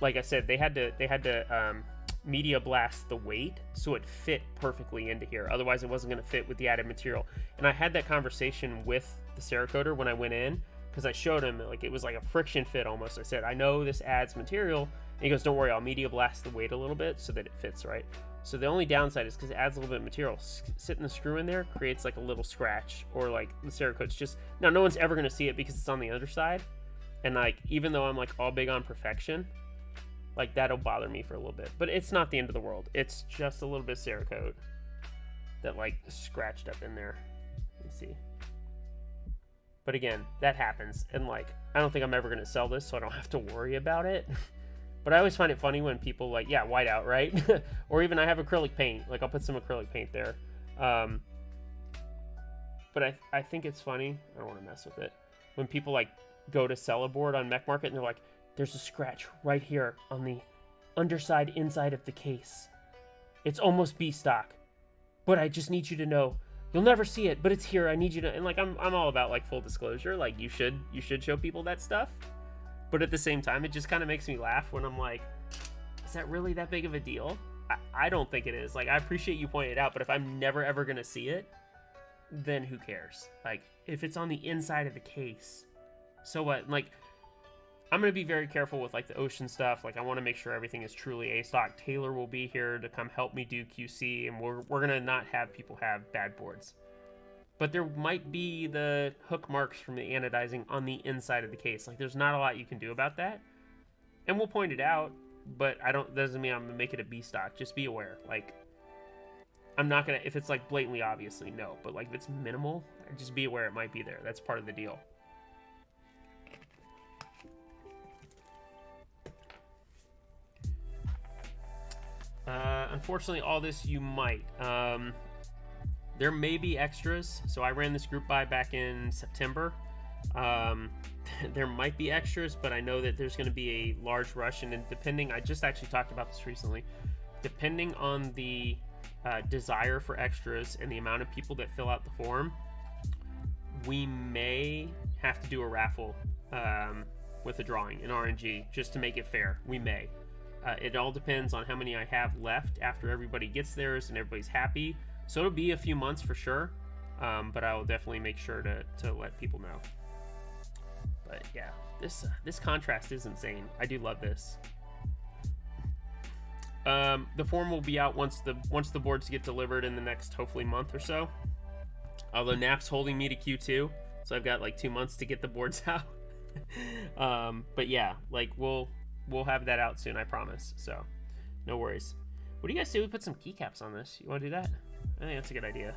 S1: like I said, they had to media blast the weight so it fit perfectly into here. Otherwise, it wasn't going to fit with the added material. And I had that conversation with the Cerakoter when I went in, because I showed him, like, it was like a friction fit almost. I said, I know this adds material. And he goes, don't worry, I'll media blast the weight a little bit so that it fits right. So the only downside is because it adds a little bit of material. Sitting the screw in there creates like a little scratch, or like the Cerakote's just, now no one's ever going to see it because it's on the underside. And like, even though I'm like all big on perfection, like that'll bother me for a little bit. But it's not the end of the world. It's just a little bit of Cerakote that like scratched up in there. Let me see. But again, that happens. And like, I don't think I'm ever going to sell this, so I don't have to worry about it. But I always find it funny when people like, yeah, whiteout, right? Or even I have acrylic paint. Like, I'll put some acrylic paint there. But I think it's funny. I don't want to mess with it. When people like go to sell a board on Mech Market and they're like, there's a scratch right here on the underside inside of the case. It's almost B stock. But I just need you to know. You'll never see it, but it's here. I need you to, and like I'm all about like full disclosure. Like you should show people that stuff. But at the same time, it just kind of makes me laugh when I'm like, is that really that big of a deal? I don't think it is. Like, I appreciate you pointing it out, but if I'm never ever gonna see it, then who cares? Like, if it's on the inside of the case, so what? Like, I'm gonna be very careful with like the ocean stuff. Like, I want to make sure everything is truly A stock. Taylor will be here to come help me do QC, and we're gonna not have people have bad boards. But there might be the hook marks from the anodizing on the inside of the case. Like, there's not a lot you can do about that. And we'll point it out, but doesn't mean I'm gonna make it a B stock. Just be aware. Like, I'm not gonna, if it's like blatantly obviously, no. But like if it's minimal, just be aware it might be there. That's part of the deal. Unfortunately, all this you might. There may be extras. So I ran this group buy back in September. There might be extras, but I know that there's going to be a large rush. And depending, I just actually talked about this recently, depending on the desire for extras and the amount of people that fill out the form, we may have to do a raffle with a drawing in RNG just to make it fair. We may. It all depends on how many I have left after everybody gets theirs and everybody's happy. So it'll be a few months for sure, but I will definitely make sure to let people know. But yeah, this contrast is insane. I do love this. The form will be out once the boards get delivered in the next hopefully month or so. Although Nap's holding me to Q2, so I've got like 2 months to get the boards out. But yeah, like we'll have that out soon, I promise. So no worries. What do you guys say we put some keycaps on this? You want to do that? I think that's a good idea.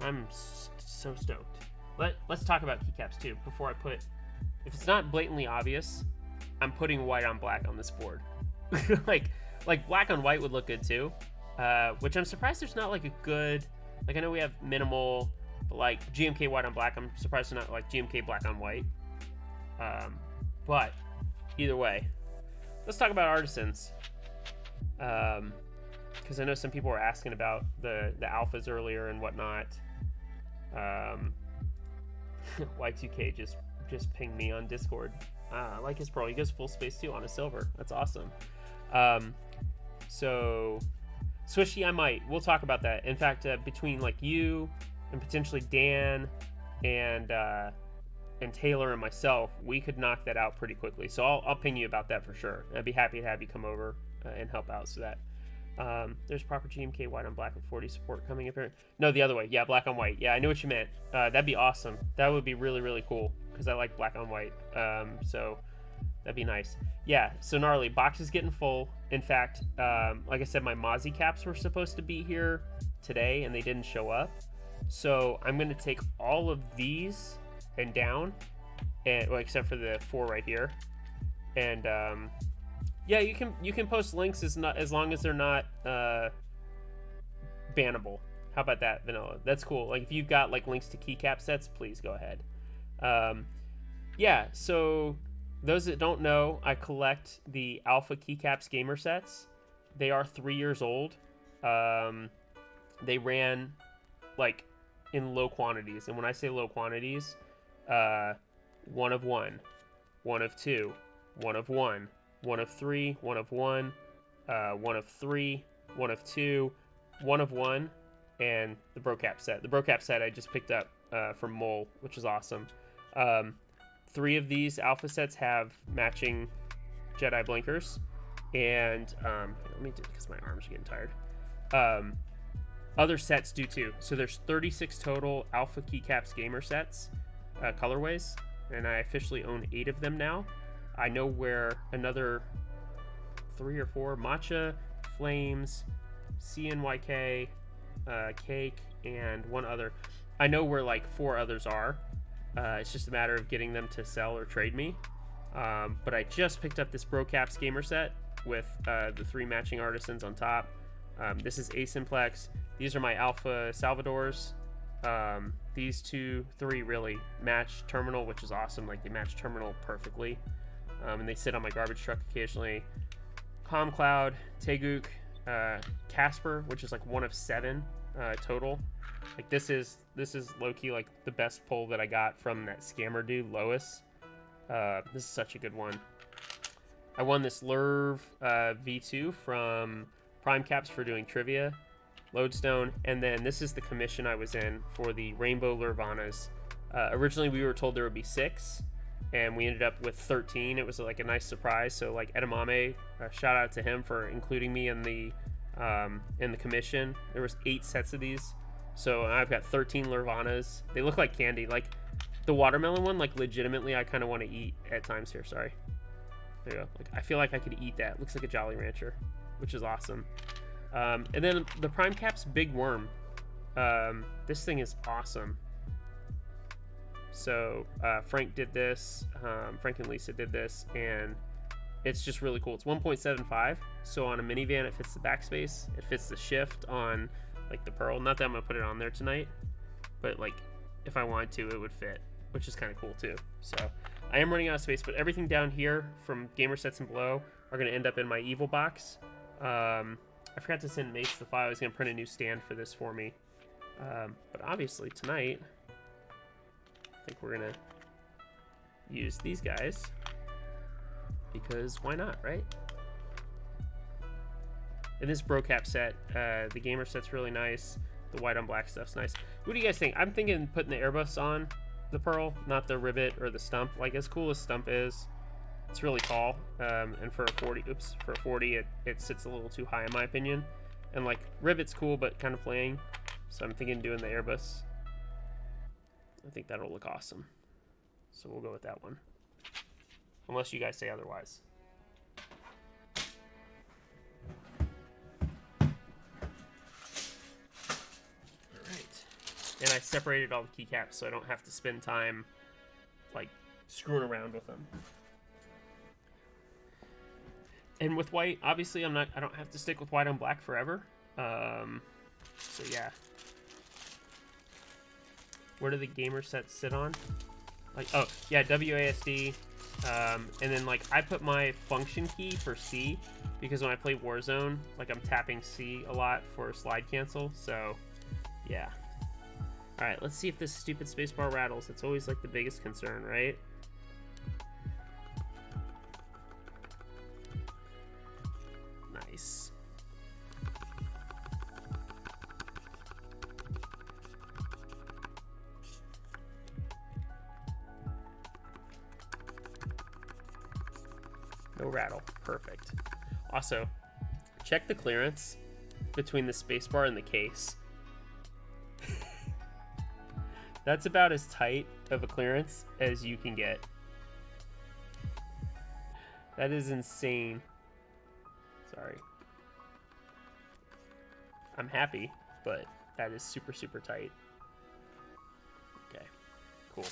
S1: I'm so stoked. Let's talk about keycaps too before I put. If it's not blatantly obvious, I'm putting white on black on this board. like black on white would look good too. Which I'm surprised there's not like a good. Like I know we have minimal, but like GMK white on black. I'm surprised there's not like GMK black on white. But either way, let's talk about artisans. Because I know some people were asking about the alphas earlier and whatnot. Y2K just pinged me on Discord. I like his pro. He goes full space too on a silver. That's awesome. So Swishy, I might. We'll talk about that. In fact, between like you and potentially Dan and Taylor and myself, we could knock that out pretty quickly. So I'll ping you about that for sure. I'd be happy to have you come over and help out. So that there's proper GMK white on black with 40 support coming up here. No, the other way. Yeah, black on white. Yeah, I knew what you meant. That'd be awesome. That would be really, really cool because I like black on white. So that'd be nice. Yeah, so gnarly. Box is getting full. In fact, like I said, my Mozzie caps were supposed to be here today and they didn't show up. So I'm going to take all of these and down, and well, except for the 4 right here. And yeah, you can post links as long as they're not bannable. How about that, vanilla? That's cool. Like, if you've got like links to keycap sets, please go ahead. Yeah, so those that don't know, I collect the Alpha Keycaps gamer sets. They are 3 years old. They ran like in low quantities, and when I say low quantities, 1 of 1, 1 of 2, 1 of 1, 1 of 3, 1 of 1, 1 of 3, 1 of 2, 1 of 1, and the Brocap set. The Brocap set I just picked up from Mole, which is awesome. 3 of these alpha sets have matching Jedi blinkers, and let me do, because my arms are getting tired. Other sets do too. So there's 36 total alpha keycaps gamer sets, colorways, and I officially own 8 of them now. I know where another 3 or 4, Matcha, Flames, CNYK, Cake, and one other. I know where like 4 others are. It's just a matter of getting them to sell or trade me. But I just picked up this Brocaps gamer set with the 3 matching artisans on top. This is Asimplex. These are my Alpha Salvadors. These 3 really match Terminal, which is awesome. Like, they match Terminal perfectly. And they sit on my garbage truck occasionally. Calm Cloud, Teguk, Casper, which is like 1 of 7 total. Like, this is low-key like the best pull that I got from that scammer dude, Lois. This is such a good one. I won this Lurv V2 from Prime Caps for doing trivia, Lodestone, and then this is the commission I was in for the Rainbow Lurvanas. Originally we were told there would be 6, and we ended up with 13. It was like a nice surprise. So like Edamame, shout out to him for including me in the commission. There was 8 sets of these, so I've got 13 Lurvanas. They look like candy. Like the watermelon one, like legitimately I kind of want to eat at times here. Sorry, there you go. Like, I feel like I could eat that. It looks like a Jolly Rancher, which is awesome. And then the Prime Caps Big Worm. This thing is awesome. So Frank did this, Frank and Lisa did this, and it's just really cool. It's 1.75, so on a minivan it fits the backspace, it fits the shift on like the Pearl. Not that I'm gonna put it on there tonight, but like if I wanted to, it would fit, which is kind of cool too. So I am running out of space, but everything down here from gamer sets and below are gonna end up in my Evil box. I forgot to send Mace the file. I was gonna print a new stand for this for me, but obviously tonight I think we're gonna use these guys because why not, right? And this Brocap set, the gamer set's really nice. The white on black stuff's nice. What do you guys think? I'm thinking putting the Airbus on the Pearl, not the Rivet or the Stump. Like, as cool as Stump is, it's really tall, and for a 40, for a 40, it sits a little too high in my opinion. And like Rivet's cool, but kind of plain. So I'm thinking doing the Airbus. I think that'll look awesome. So we'll go with that one. Unless you guys say otherwise. Alright. And I separated all the keycaps so I don't have to spend time like screwing around with them. And with white, obviously I don't have to stick with white on black forever. So yeah. Where do the gamer sets sit on? Like, oh, yeah, WASD. And then, like, I put my function key for C because when I play Warzone, like, I'm tapping C a lot for slide cancel. So, yeah. All right, let's see if this stupid spacebar rattles. It's always, like, the biggest concern, right? Nice. No rattle. Perfect. Also, check the clearance between the spacebar and the case. That's about as tight of a clearance as you can get. That is insane. Sorry. I'm happy, but that is super, super tight. Okay, cool.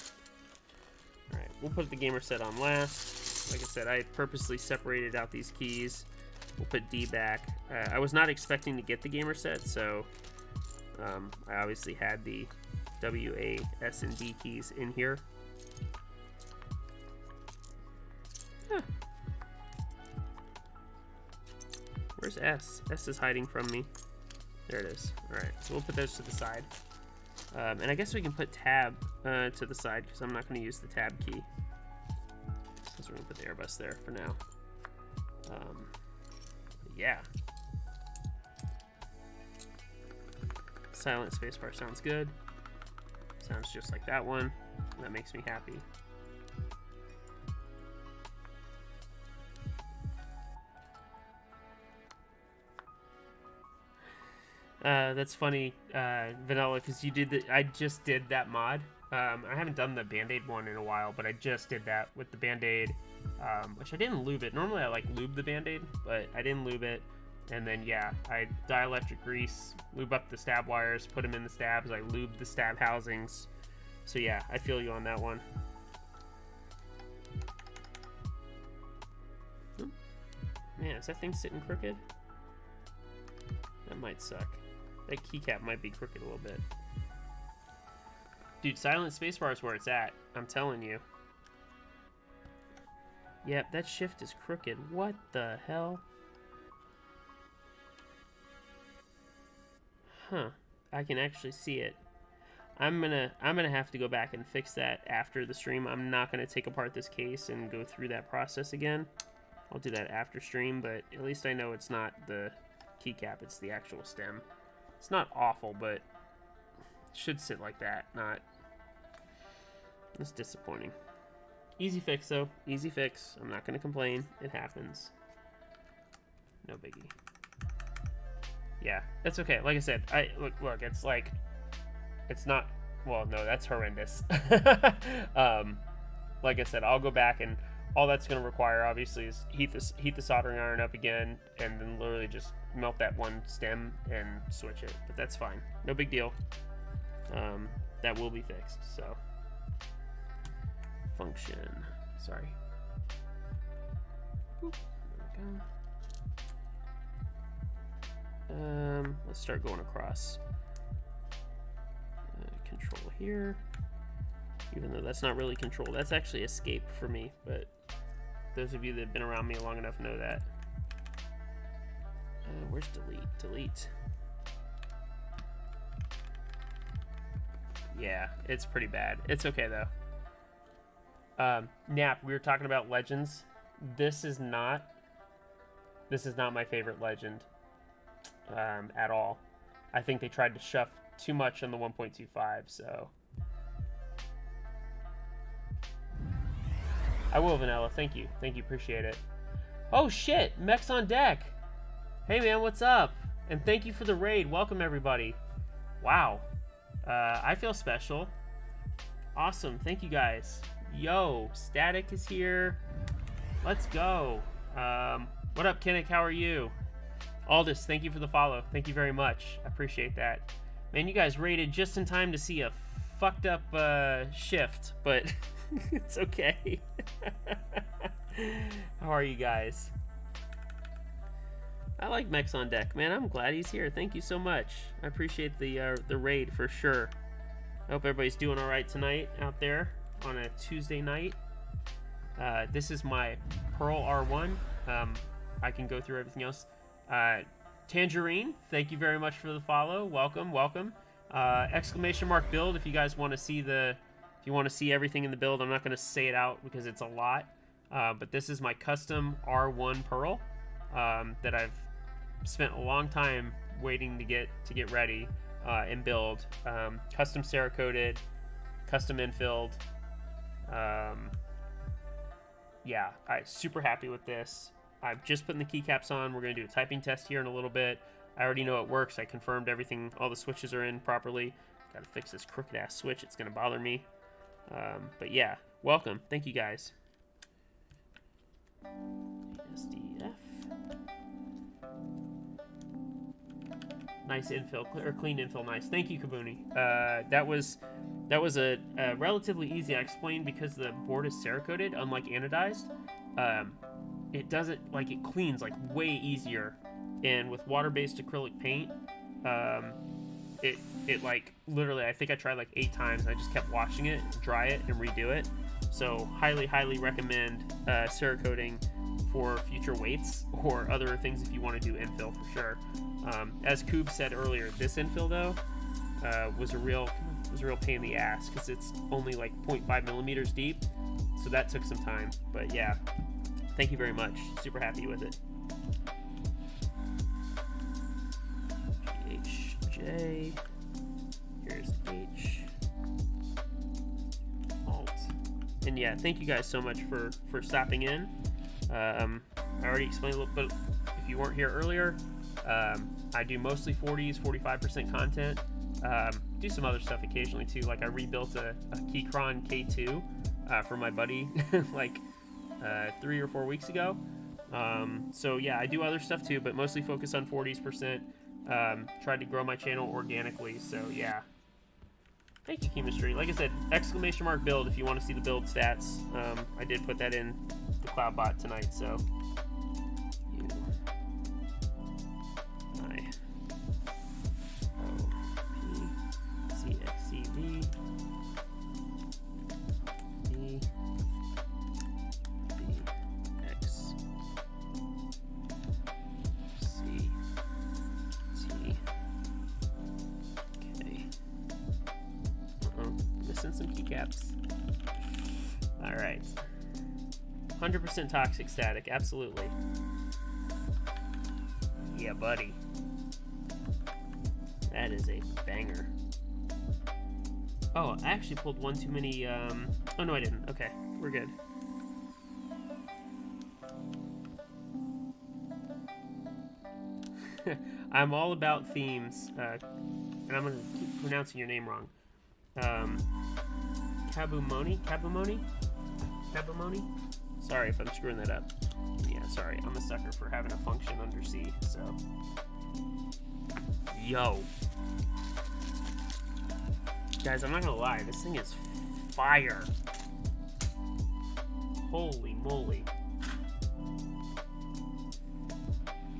S1: Alright, we'll put the gamer set on last. Like I said, I purposely separated out these keys. We'll put D back. I was not expecting to get the gamer set, so I obviously had the W, A, S, and D keys in here. Huh. Where's S? S is hiding from me. There it is. Alright, so we'll put those to the side. And I guess we can put tab to the side because I'm not going to use the tab key. So we're going to put the Airbus there for now. Yeah. Silent spacebar sounds good. Sounds just like that one. That makes me happy. That's funny, Vanilla, because you did I just did that mod. I haven't done the Band-Aid one in a while, but I just did that with the Band-Aid, which I didn't lube it. Normally I like lube the Band-Aid, but I didn't lube it. And then, yeah, I dielectric grease, lube up the stab wires, put them in the stabs. I lube the stab housings. So yeah, I feel you on that one. Oh, man, is that thing sitting crooked? That might suck. That keycap might be crooked a little bit. Dude, silent spacebar is where it's at. I'm telling you. Yep, that shift is crooked. What the hell? Huh. I can actually see it. I'm gonna have to go back and fix that after the stream. I'm not gonna take apart this case and go through that process again. I'll do that after stream, but at least I know it's not the keycap, it's the actual stem. It's not awful, but it should sit like that, not... It's disappointing. Easy fix, though. Easy fix. I'm not going to complain. It happens. No biggie. Yeah, that's okay. Like I said, look, it's like... It's not... Well, no, that's horrendous. Like I said, I'll go back and all that's going to require, obviously, is heat the soldering iron up again, and then literally just melt that one stem and switch it. But that's fine. No big deal. That will be fixed, so... Function. Sorry. Oop, there we go. Let's start going across. Control here. Even though that's not really control. That's actually escape for me, but those of you that have been around me long enough know that. Where's delete? Delete. Yeah, it's pretty bad. It's okay, though. Nap, we were talking about legends. This is not my favorite legend at all. I think they tried to shove too much on the 1.25, so... I will, Vanilla. Thank you. Thank you. Appreciate it. Oh, shit. Mech's on deck. Hey, man. What's up? And thank you for the raid. Welcome, everybody. Wow. I feel special. Awesome. Thank you, guys. Yo, Static is here. Let's go. What up, Kinnick? How are you? Aldous, thank you for the follow. Thank you very much. I appreciate that. Man, you guys raided just in time to see a fucked up shift, but... It's okay. How are you guys? I like Mechs on deck, man. I'm glad he's here. Thank you so much. I appreciate the raid for sure. I hope everybody's doing all right tonight out there on a Tuesday night. This is my Pearl R1. I can go through everything else. Tangerine, thank you very much for the follow. Welcome, welcome. Exclamation mark build if you guys want to see the... If you want to see everything in the build, I'm not going to say it out because it's a lot. But this is my custom R1 Pearl that I've spent a long time waiting to get ready and build. Custom cerakoted, custom infilled. Yeah, I'm super happy with this. I've just putting the keycaps on. We're going to do a typing test here in a little bit. I already know it works. I confirmed everything. All the switches are in properly. Got to fix this crooked ass switch. It's going to bother me. But yeah, welcome. Thank you guys. SDF. Nice infill, or clean infill. Nice. Thank you, Kabuni. That was a relatively easy. I explained because the board is cerakoted, unlike anodized. It doesn't it cleans like way easier, and with water-based acrylic paint, it like literally, I think I tried like 8 times. And I just kept washing it, dry it, and redo it. So highly recommend cerakoting for future weights or other things if you want to do infill for sure. As Koob said earlier, this infill though was a real pain in the ass because it's only like 0.5 millimeters deep, so that took some time. But yeah, thank you very much. Super happy with it. GHJ. Here's H. Alt. And yeah, thank you guys so much for stopping in. I already explained a little bit if you weren't here earlier. I do mostly 40s, 45% content. Do some other stuff occasionally too. Like I rebuilt a Keychron K2 for my buddy like 3 or 4 weeks ago. So yeah, I do other stuff too, but mostly focus on 40s%. Tried to grow my channel organically, so yeah. Thank you, Chemistry. Like I said, ! build if you want to see the build stats. I did put that in the CloudBot tonight, so. Some keycaps. All right. 100% toxic static, absolutely. Yeah, buddy. That is a banger. Oh, I actually pulled one too many. Oh no, I didn't. Okay, we're good. I'm all about themes, and I'm gonna keep pronouncing your name wrong. Kabumoni? Sorry if I'm screwing that up. Yeah, sorry. I'm a sucker for having a function under C, so. Yo. Guys, I'm not gonna lie. This thing is fire. Holy moly.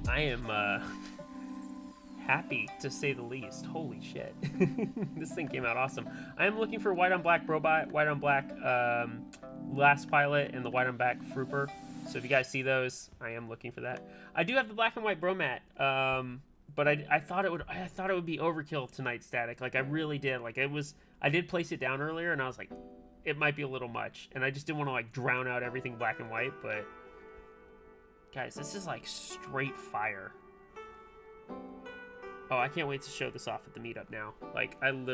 S1: I am, happy to say the least. Holy shit. This thing came out awesome. I am looking for white on black Brobot, white on black Last Pilot, and the white on black Frooper. So if you guys see those, I am looking for that. I do have the black and white Bromat, but I thought it would be overkill tonight, Static. Like I really did. Like I did place it down earlier, and I was like, it might be a little much, and I just didn't want to like drown out everything black and white. But guys, this is like straight fire. Oh, I can't wait to show this off at the meetup now. Like, I'm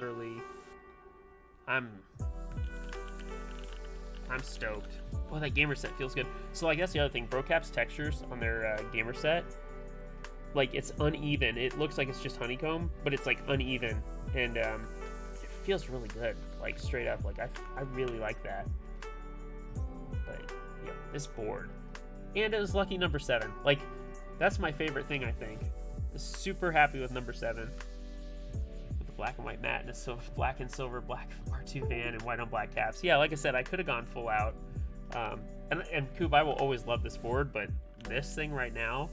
S1: stoked. Oh, that gamer set feels good. So, like, that's the other thing. Brocap's textures on their gamer set, like, it's uneven. It looks like it's just honeycomb, but it's, like, uneven. And it feels really good, like, straight up. Like, I really like that. But, yeah, this board. And it was lucky number 7. Like, that's my favorite thing, I think. Super happy with number 7 with the black and white madness. So black and silver, black R2 van, and white on black caps. Yeah, like I said, I could have gone full out. And Koob, I will always love this board, but this thing right now,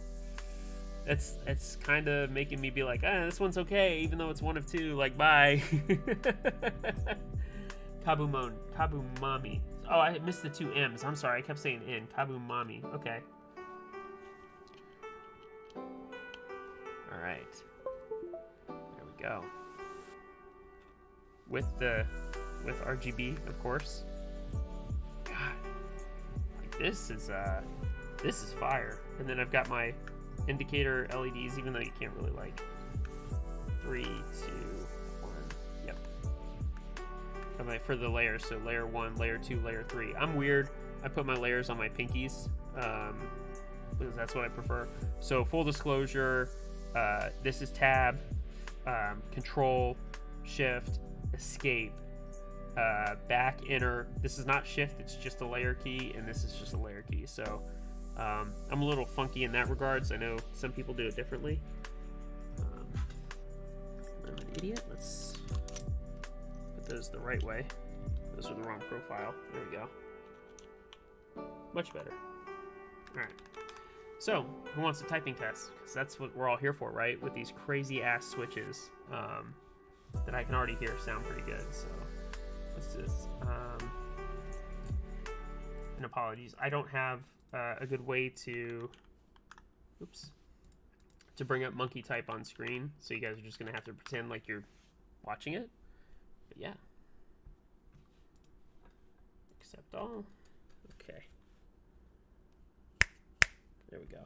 S1: it's kind of making me be like, this one's okay, even though it's one of 2. Like, bye. Kabumami. Oh, I missed the 2 M's. I'm sorry, I kept saying in. Kabumami. Okay. All right, there we go. With RGB, of course. God, like this is fire. And then I've got my indicator LEDs, even though you can't really like. 3, 2, 1. Yep. For the layers, so layer 1, layer 2, layer 3. I'm weird. I put my layers on my pinkies because that's what I prefer. So full disclosure. This is tab, control, shift, escape, back, enter. This is not shift, it's just a layer key, and this is just a layer key. So I'm a little funky in that regards. I know some people do it differently. I'm an idiot. Let's put those the right way. Those are the wrong profile. There we go. Much better. All right. So, who wants a typing test? Because that's what we're all here for, right? With these crazy-ass switches. that I can already hear sound pretty good. So let's do this. And apologies, I don't have a good way to, to bring up monkey type on screen, so you guys are just gonna have to pretend like you're watching it. But yeah, accept all. Okay, there we go.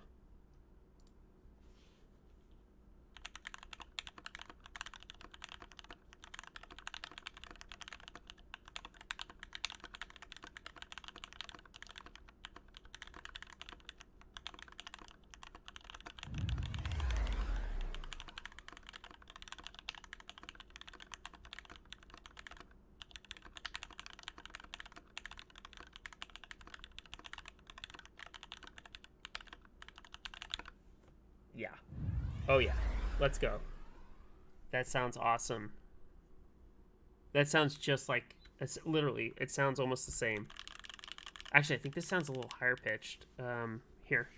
S1: Yeah. Oh yeah. Let's go. That sounds awesome. That sounds just like, it's literally, it sounds almost the same. Actually, I think this sounds a little higher pitched. Here,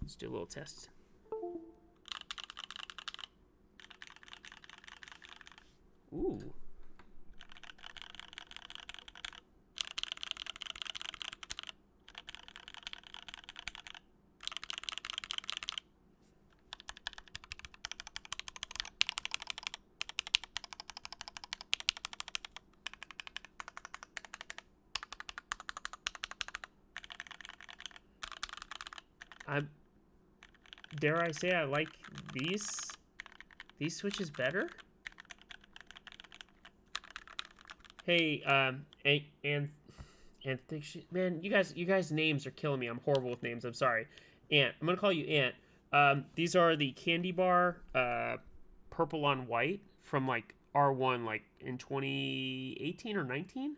S1: let's do a little test. Ooh. Dare I say I like these switches better? Hey, and man, you guys names are killing me. I'm horrible with names. I'm sorry. Ant. I'm gonna call you Ant. These are the candy bar, purple on white from like R1, like in 2018 or 19.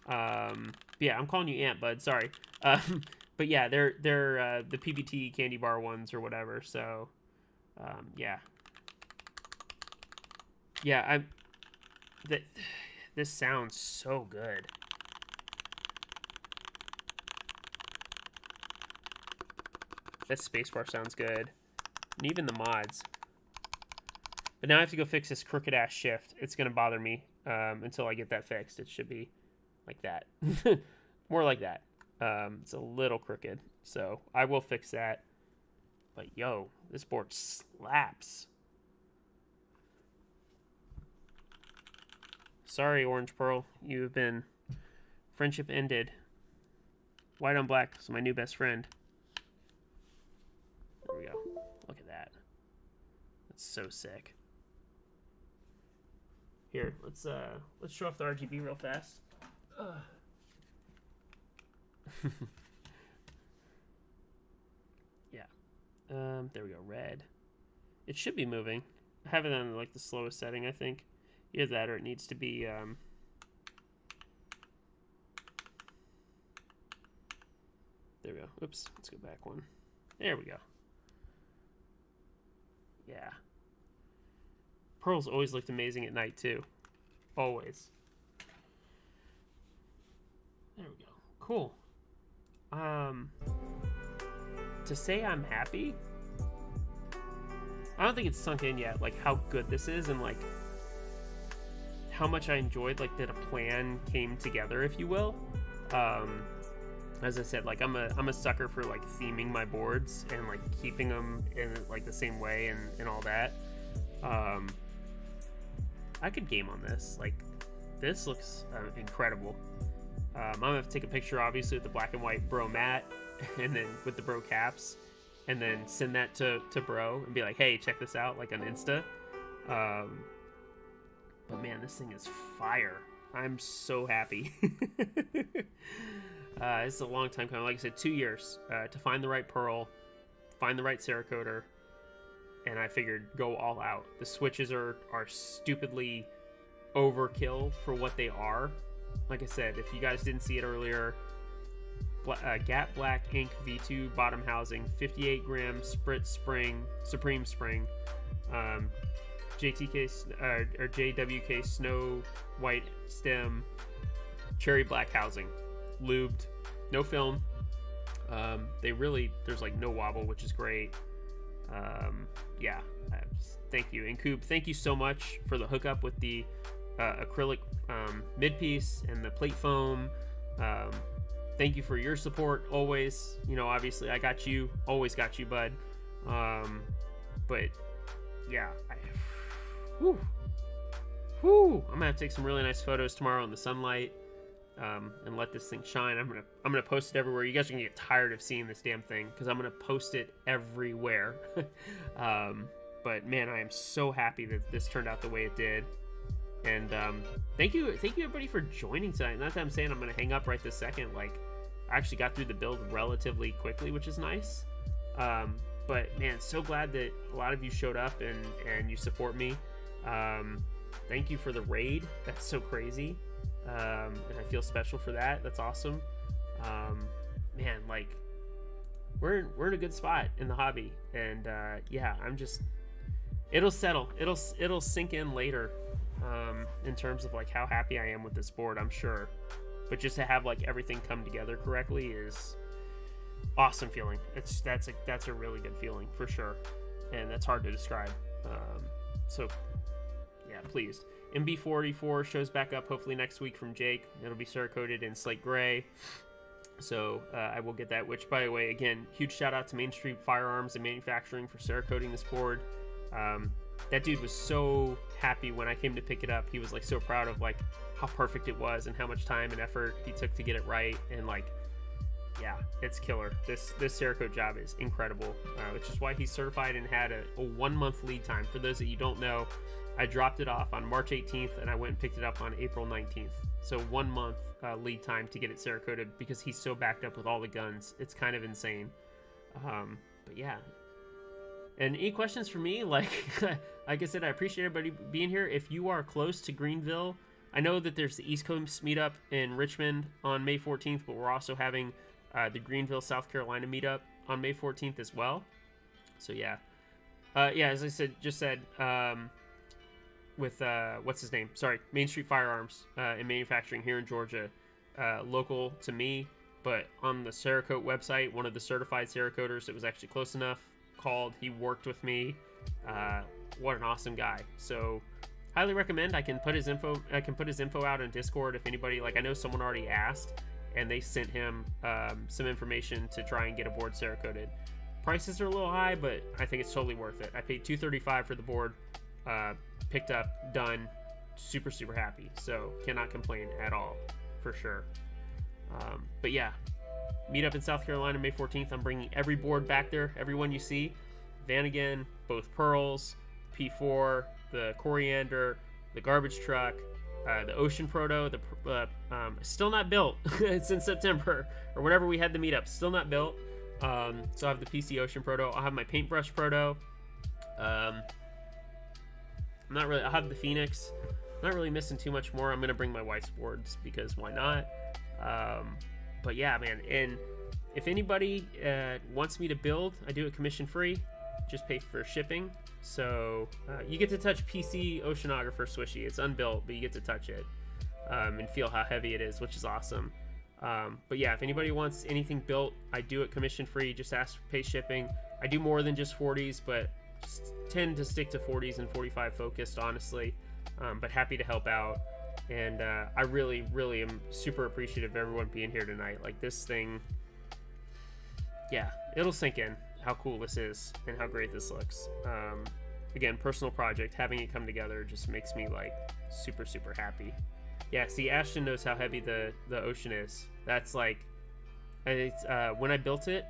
S1: Yeah, I'm calling you Ant, bud. Sorry. But yeah, they're the PBT candy bar ones or whatever. So, yeah. Yeah, this sounds so good. That spacebar sounds good. And even the mods. But now I have to go fix this crooked ass shift. It's gonna bother me until I get that fixed. It should be like that. More like that. It's a little crooked. So I will fix that. But yo, this board slaps. Sorry, Orange Pearl. You have been... Friendship ended. White on black is my new best friend. There we go. Look at that. That's so sick. Here, let's show off the RGB real fast. Yeah. There we go. Red. It should be moving. I have it on like the slowest setting, I think. Either that or it needs to be there we go. Oops, let's go back one. There we go. Yeah. Pearls always looked amazing at night too. Always. There we go. Cool. To say I'm happy, I don't think it's sunk in yet, like how good this is and like how much I enjoyed like that a plan came together, if you will. As I said, like I'm a sucker for like theming my boards and like keeping them in like the same way and all that. I could game on this. Like this looks incredible. I'm gonna have to take a picture obviously with the black and white bro mat and then with the bro caps and then send that to bro and be like, hey, check this out, like on Insta. But man, this thing is fire. I'm so happy. This is a long time coming. Like I said, 2 years to find the right pearl, find the right cerakoter, and I figured go all out. The switches are stupidly overkill for what they are. Like I said, if you guys didn't see it earlier, Gap Black Ink V2 bottom housing, 58 gram Sprit Spring, Supreme Spring, JTK or JWK Snow White stem, cherry black housing, lubed, no film. There's like no wobble, which is great. Yeah, thank you. And Coop, thank you so much for the hookup with the acrylic mid piece and the plate foam. Thank you for your support always. You know, obviously I got you, always got you, bud. But yeah, I'm gonna have to take some really nice photos tomorrow in the sunlight, and let this thing shine. I'm gonna post it everywhere. You guys are gonna get tired of seeing this damn thing because I'm gonna post it everywhere. But man, I am so happy that this turned out the way it did. And thank you everybody for joining tonight. Not that I'm saying I'm gonna hang up right this second. Like, I actually got through the build relatively quickly, which is nice. But man, so glad that a lot of you showed up and you support me. Thank you for the raid. That's so crazy. And I feel special for that. That's awesome. Man, like, we're in a good spot in the hobby. And yeah, it'll settle. It'll sink in later. In terms of like how happy I am with this board, I'm sure. But just to have like everything come together correctly is awesome feeling. That's a really good feeling for sure, and that's hard to describe. So yeah, pleased. MB44 shows back up hopefully next week from Jake. It'll be cerakoted in slate gray, so I will get that. Which, by the way, again, huge shout out to Main Street Firearms and Manufacturing for cerakoting this board. That dude was so happy when I came to pick it up. He was like so proud of like how perfect it was and how much time and effort he took to get it right. And like, yeah, it's killer. This Cerakote job is incredible, which is why he's certified and had a 1 month lead time. For those that you don't know, I dropped it off on March 18th and I went and picked it up on April 19th. So 1 month lead time to get it Cerakoted because he's so backed up with all the guns. It's kind of insane. But yeah. And any questions for me? Like I said, I appreciate everybody being here. If you are close to Greenville, I know that there's the East Coast meetup in Richmond on May 14th, but we're also having the Greenville, South Carolina meetup on May 14th as well. So yeah. Yeah, as I said, with what's his name? Sorry, Main Street Firearms and Manufacturing here in Georgia, local to me, but on the Cerakote website, one of the certified Cerakoters that was actually close enough called. He worked with me. What an awesome guy. So highly recommend. I can put his info out on Discord if anybody, like, I know someone already asked and they sent him some information to try and get a board Cerakoted. Prices are a little high, but I think it's totally worth it. I paid $235 for the board, picked up, done, super happy. So cannot complain at all, for sure. But yeah, meet up in South Carolina May 14th. I'm bringing every board back there, everyone you see. Vanagon, both Pearls, P4, the Coriander, the Garbage Truck, the Ocean Proto, still not built. It's in September, or whenever we had the meetup, still not built. So I have the PC Ocean Proto. I'll have my Paintbrush Proto. I'll have the Phoenix. I'm not really missing too much more. I'm going to bring my wife's boards because why not? But yeah, man, and if anybody wants me to build, I do it commission free, just pay for shipping. So you get to touch PC Oceanographer Swishy. It's unbuilt, but you get to touch it and feel how heavy it is, which is awesome. But yeah, if anybody wants anything built, I do it commission free. Just ask, pay shipping. I do more than just 40s, but just tend to stick to 40s and 45 focused, honestly. But happy to help out. And I really am super appreciative of everyone being here tonight. Like, this thing, yeah, it'll sink in how cool this is and how great this looks. Again, personal project, having it come together just makes me like super happy. Yeah, see, Ashton knows how heavy the Ocean is. That's like, it's, when I built it,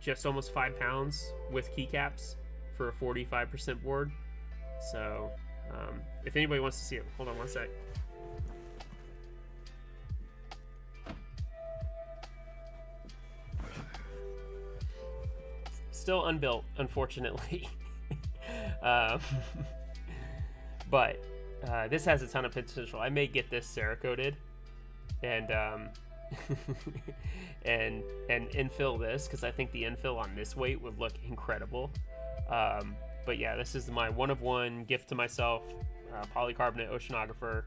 S1: just almost 5 pounds with keycaps for a 45% board. So if anybody wants to see it, hold on one sec. Still unbuilt, unfortunately. But this has a ton of potential. I may get this Cerakoted and and infill this, because I think the infill on this weight would look incredible. But yeah, this is my one-of-one gift to myself, polycarbonate Oceanographer.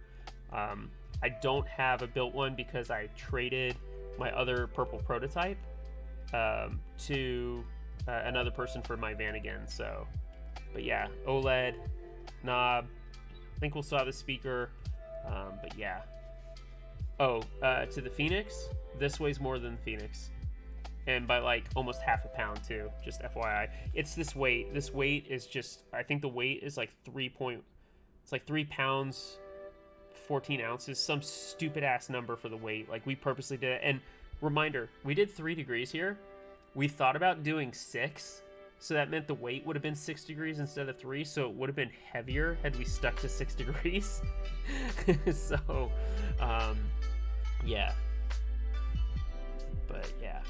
S1: I don't have a built one because I traded my other purple prototype to another person for my van again. So, but yeah, OLED knob. I think we'll still have a speaker. But yeah. Oh, to the Phoenix, this weighs more than the Phoenix, and by like almost half a pound too. Just FYI, it's this weight. This weight is just. I think the weight is like It's like 3 pounds, 14 ounces. Some stupid ass number for the weight. Like we purposely did it. And reminder, we did 3 degrees here. We thought about doing 6. So that meant the weight would have been 6 degrees instead of 3. So it would have been heavier had we stuck to 6 degrees. So, yeah. But yeah.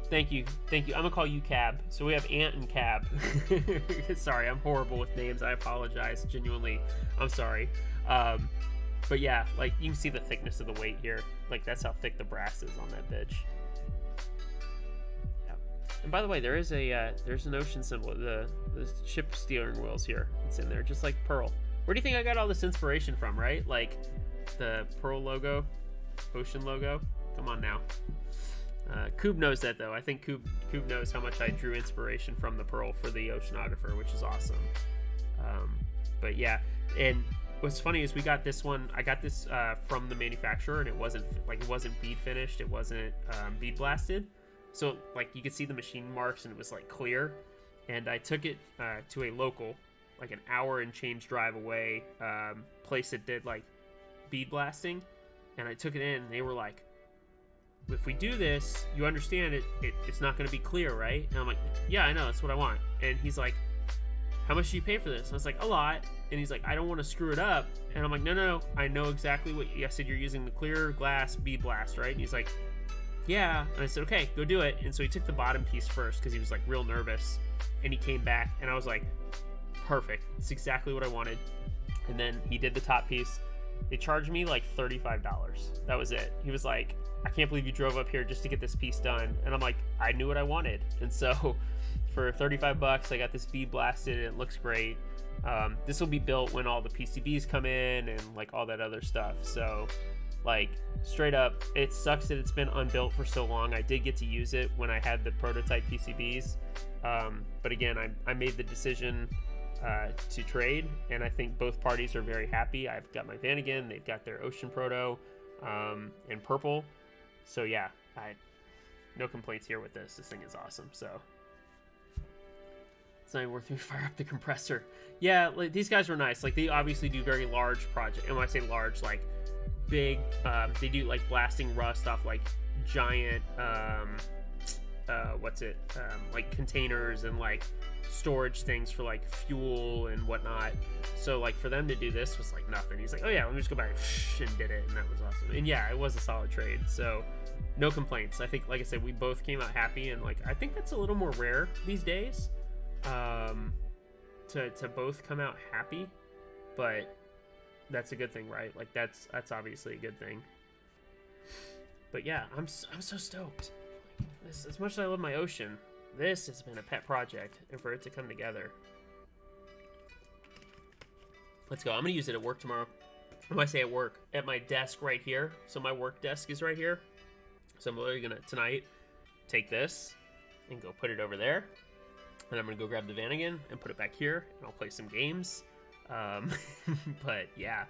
S1: Thank you. I'm gonna call you Cab. So we have Ant and Cab. Sorry, I'm horrible with names. I apologize. Genuinely, I'm sorry. But yeah, like you can see the thickness of the weight here. Like that's how thick the brass is on that bitch. And by the way, there's an ocean symbol, the ship steering wheels here. It's in there, just like Pearl. Where do you think I got all this inspiration from, right? Like the Pearl logo, ocean logo. Come on now. Coob knows that though. I think Coob knows how much I drew inspiration from the Pearl for the oceanographer, which is awesome. But yeah, and what's funny is we got this one. I got this from the manufacturer, and it wasn't bead finished. It wasn't bead blasted. So like you could see the machine marks and it was like clear, and I took it to a local, like an hour and change drive away, place that did like bead blasting, and I took it in and they were like, if we do this, you understand it's not going to be clear, right? And I'm like, yeah, I know, that's what I want. And he's like, how much do you pay for this? And I was like, a lot. And he's like, I don't want to screw it up. And I'm like, no, I know exactly what I said. You're using the clear glass bead blast, right? And he's like, yeah. And I said, okay, go do it. And so he took the bottom piece first because he was like real nervous, and he came back and I was like, perfect, it's exactly what I wanted. And then he did the top piece. They charged me like $35. That was it. He was like, I can't believe you drove up here just to get this piece done. And I'm like, I knew what I wanted. And so for $35 I got this bead blasted. It looks great. This will be built when all the PCBs come in and like all that other stuff. So like straight up, it sucks that it's been unbuilt for so long. I did get to use it when I had the prototype PCBs, but again, I made the decision to trade, and I think both parties are very happy. I've got my van again, they've got their Ocean Proto in purple, so yeah, no complaints here with this. This thing is awesome. So it's not even worth me fire up the compressor. Yeah, like these guys were nice. Like they obviously do very large projects, and when I say large, like big, they do like blasting rust off like giant like containers and like storage things for like fuel and whatnot. So like for them to do this was like nothing. He's like, oh yeah, let me just go back and did it, and that was awesome. And yeah, it was a solid trade, so no complaints. I think, like I said, we both came out happy, and like I think that's a little more rare these days, to both come out happy, but that's a good thing, right? Like that's obviously a good thing. But yeah, I'm so stoked. This, as much as I love my Ocean, this has been a pet project, and for it to come together. Let's go. I'm gonna use it at work tomorrow. When I say at work, at my desk right here. So my work desk is right here. So I'm literally gonna tonight take this and go put it over there, and I'm gonna go grab the van again and put it back here, and I'll play some games. But yeah,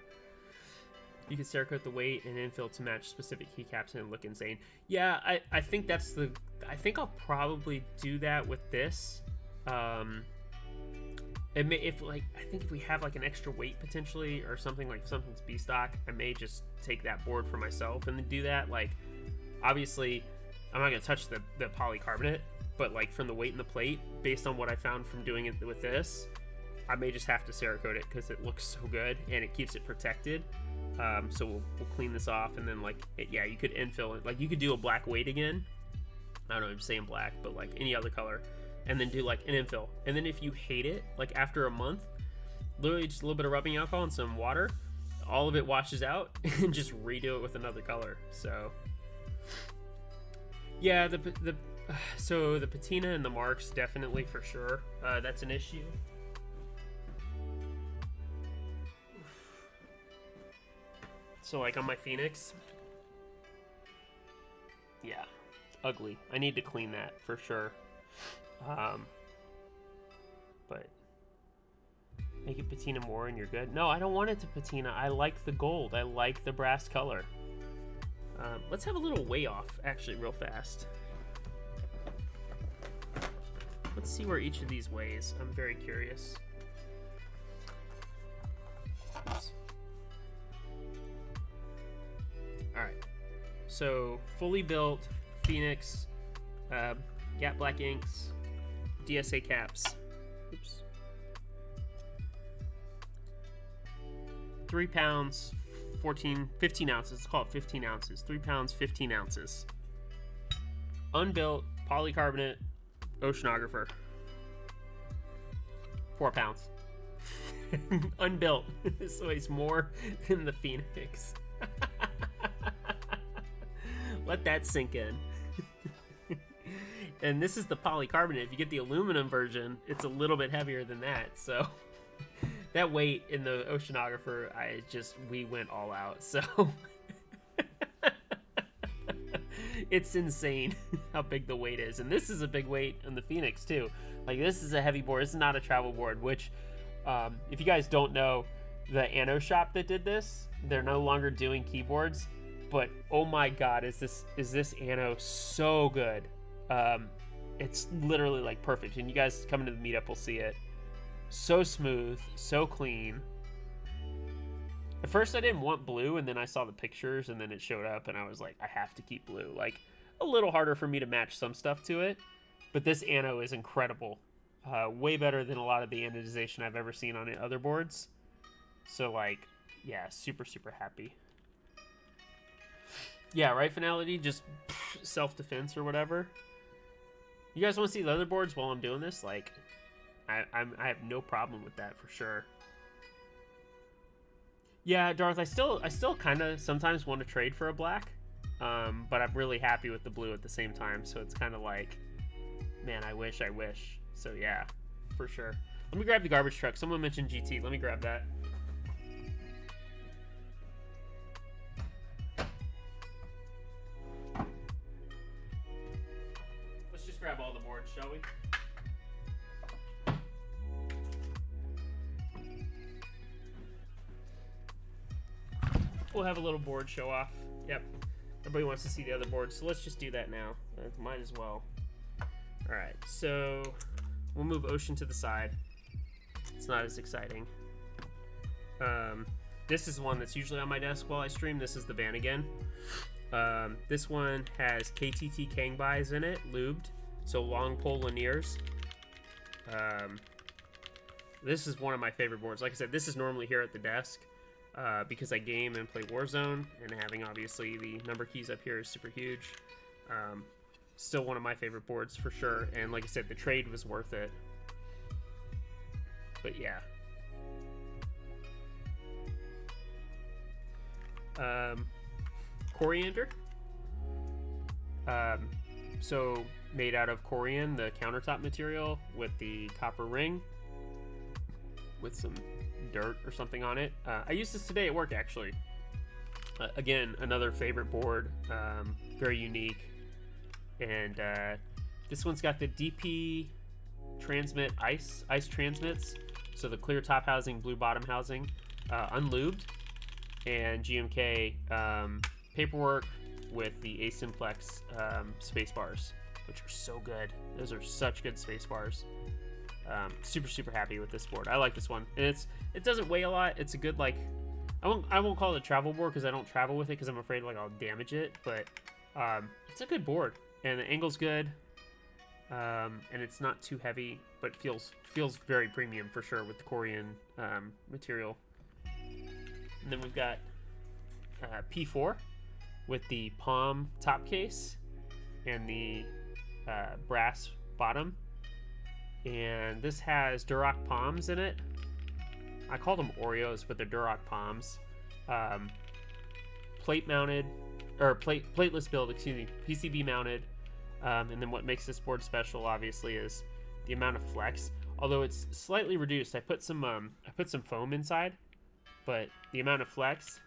S1: you can cerakote the weight and infill to match specific keycaps and look insane. Yeah, I think that's the. I think I'll probably do that with this. It may, if like, I think if we have like an extra weight potentially or something, like something's B stock, I may just take that board for myself and then do that. Like, obviously, I'm not gonna touch the polycarbonate, but like from the weight and the plate, based on what I found from doing it with this, I may just have to cerakote it because it looks so good and it keeps it protected. So we'll clean this off, and then like yeah, you could infill it. Like you could do a black weight again. I don't know if I'm saying black, but like any other color, and then do like an infill. And then if you hate it, like after a month, literally just a little bit of rubbing alcohol and some water, all of it washes out, and just redo it with another color. So yeah, so the patina and the marks definitely for sure. That's an issue. So like on my Phoenix, yeah, ugly. I need to clean that for sure. But make it patina more and you're good. No, I don't want it to patina. I like the gold. I like the brass color. Let's have a little weigh off, actually, real fast. Let's see where each of these weighs. I'm very curious. Oops. All right. So, fully built Phoenix, Gap Black inks, DSA caps. Oops. 3 pounds, 15 ounces. Let's call it 15 ounces. 3 pounds, 15 ounces. Unbuilt polycarbonate oceanographer. 4 pounds. Unbuilt. This weighs more than the Phoenix. Let that sink in. And this is the polycarbonate. If you get the aluminum version, it's a little bit heavier than that. So that weight in the oceanographer, we went all out. So it's insane how big the weight is. And this is a big weight on the Phoenix too. Like, this is a heavy board. This is not a travel board, which if you guys don't know, the Anno shop that did this, they're no longer doing keyboards, but oh my god, is this Anno so good. It's literally like perfect, and you guys coming to the meetup will see it. So smooth, so clean. At first I didn't want blue, and then I saw the pictures, and then it showed up, and I was like, I have to keep blue. Like, a little harder for me to match some stuff to it, but this Anno is incredible. Way better than a lot of the anodization I've ever seen on other boards. So, like, yeah, super, super happy. Yeah, right, Finality? Just self-defense or whatever. You guys want to see the other boards while I'm doing this? Like, I have no problem with that for sure. Yeah, Darth, I still kind of sometimes want to trade for a black, but I'm really happy with the blue at the same time. So it's kind of like, man, I wish. So yeah, for sure. Let me grab the garbage truck. Someone mentioned GT. Let me grab that. Let's just grab all the boards, shall we? We'll have a little board show off. Yep. Everybody wants to see the other boards, so let's just do that now. Might as well. All right, so we'll move Ocean to the side. It's not as exciting. This is one that's usually on my desk while I stream. This is the Vanagon. This one has KTT Kangbais in it, lubed, so long pole linears. This is one of my favorite boards. Like I said, this is normally here at the desk because I game and play Warzone, and having obviously the number keys up here is super huge. Still one of my favorite boards for sure, and like I said, the trade was worth it. But yeah. Coriander. So made out of corian, the countertop material, with the copper ring with some dirt or something on it. I used this today at work, actually. Again, another favorite board, very unique. And this one's got the DP transmit ice transmits, so the clear top housing, blue bottom housing, unlubed, and GMK paperwork with the Asimplex space bars, which are so good. Those are such good space bars. Super happy with this board. I like this one, and it doesn't weigh a lot. It's a good, like, I won't call it a travel board because I don't travel with it because I'm afraid like I'll damage it, but it's a good board, and the angle's good, and it's not too heavy, but feels very premium for sure with the corian material. And then we've got P4 with the palm top case and the brass bottom. And this has Duroc palms in it. I call them Oreos, but they're Duroc palms. Plate mounted, or plateless build, excuse me, PCB mounted. And then what makes this board special, obviously, is the amount of flex. Although it's slightly reduced, I put some foam inside, but the amount of flex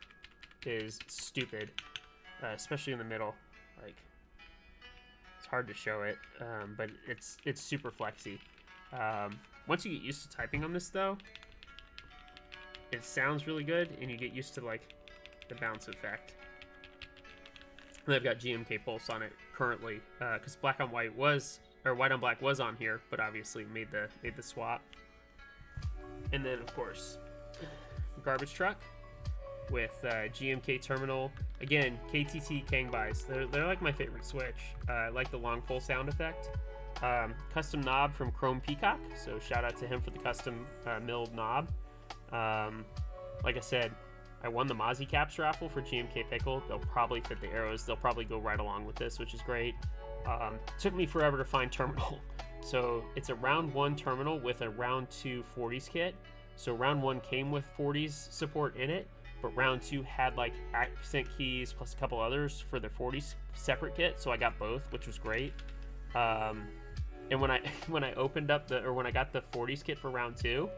S1: is stupid, especially in the middle. Like, hard to show it, but it's super flexy. Once you get used to typing on this, though, it sounds really good, and you get used to like the bounce effect. And I've got GMK Pulse on it currently, because Black on White was, or White on Black was on here, but obviously made the swap. And then of course, Garbage Truck with GMK Terminal. Again, KTT Kangbais. They're like my favorite switch. I like the long pull sound effect. Custom knob from Chrome Peacock, so shout out to him for the custom milled knob. Like I said, I won the Mozzie Caps raffle for GMK Pickle. They'll probably fit the arrows. They'll probably go right along with this, which is great. Took me forever to find terminal. So it's a round 1 terminal with a round 2 40s kit. So round 1 came with 40s support in it, but round 2 had like accent keys plus a couple others for the 40s separate kit. So I got both, which was great. And when I opened up when I got the 40s kit for round 2,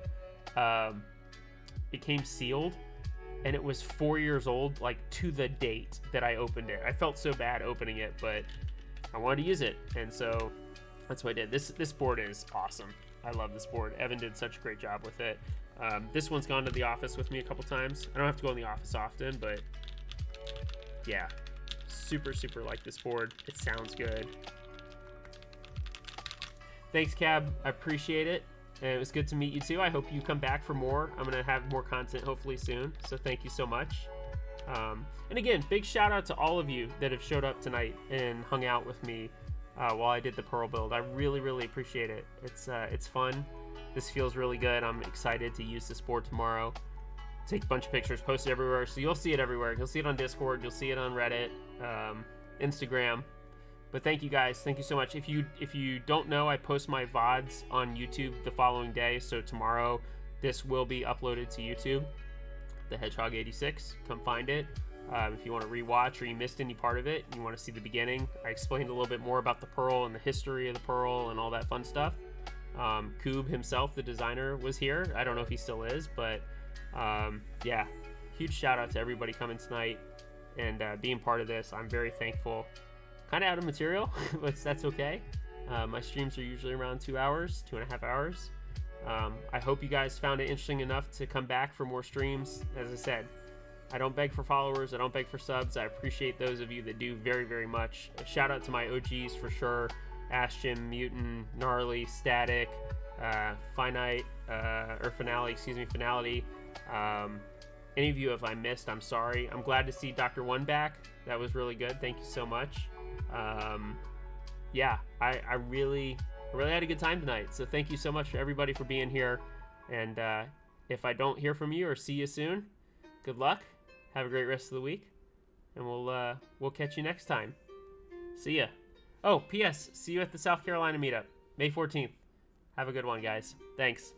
S1: it came sealed, and it was 4 years old, like to the date that I opened it. I felt so bad opening it, but I wanted to use it, and so that's what I did. This board is awesome. I love this board. Evan did such a great job with it. This one's gone to the office with me a couple times. I don't have to go in the office often, but yeah, super like this board. It sounds good. Thanks, Cab. I appreciate it. And it was good to meet you too. I hope you come back for more. I'm going to have more content hopefully soon. So thank you so much. And again, big shout out to all of you that have showed up tonight and hung out with me while I did the Pearl build. I really appreciate it. It's fun. This feels really good. I'm excited to use this board tomorrow. Take a bunch of pictures, post it everywhere. So you'll see it everywhere. You'll see it on Discord. You'll see it on Reddit, Instagram. But thank you guys. Thank you so much. If you don't know, I post my VODs on YouTube the following day. So tomorrow, this will be uploaded to YouTube. The Hedgehog 86. Come find it. If you want to rewatch or you missed any part of it, you want to see the beginning, I explained a little bit more about the Pearl and the history of the Pearl and all that fun stuff. Koob himself, the designer, was here. I don't know if he still is, but yeah, huge shout out to everybody coming tonight and being part of this. I'm very thankful. Kind of out of material, but that's okay. My streams are usually around 2 hours, 2.5 hours. I hope you guys found it interesting enough to come back for more streams. As I said, I don't beg for followers. I don't beg for subs. I appreciate those of you that do very much. A shout out to my OGs for sure. Ashton, Mutant, Gnarly, Static, Finite, or Finale, Finality. Any of you if I missed, I'm sorry. I'm glad to see Dr. One back. That was really good. Thank you so much. Yeah, I really had a good time tonight. So thank you so much for everybody for being here. And if I don't hear from you or see you soon, good luck. Have a great rest of the week. And we'll catch you next time. See ya. Oh, P.S. See you at the South Carolina meetup, May 14th. Have a good one, guys. Thanks.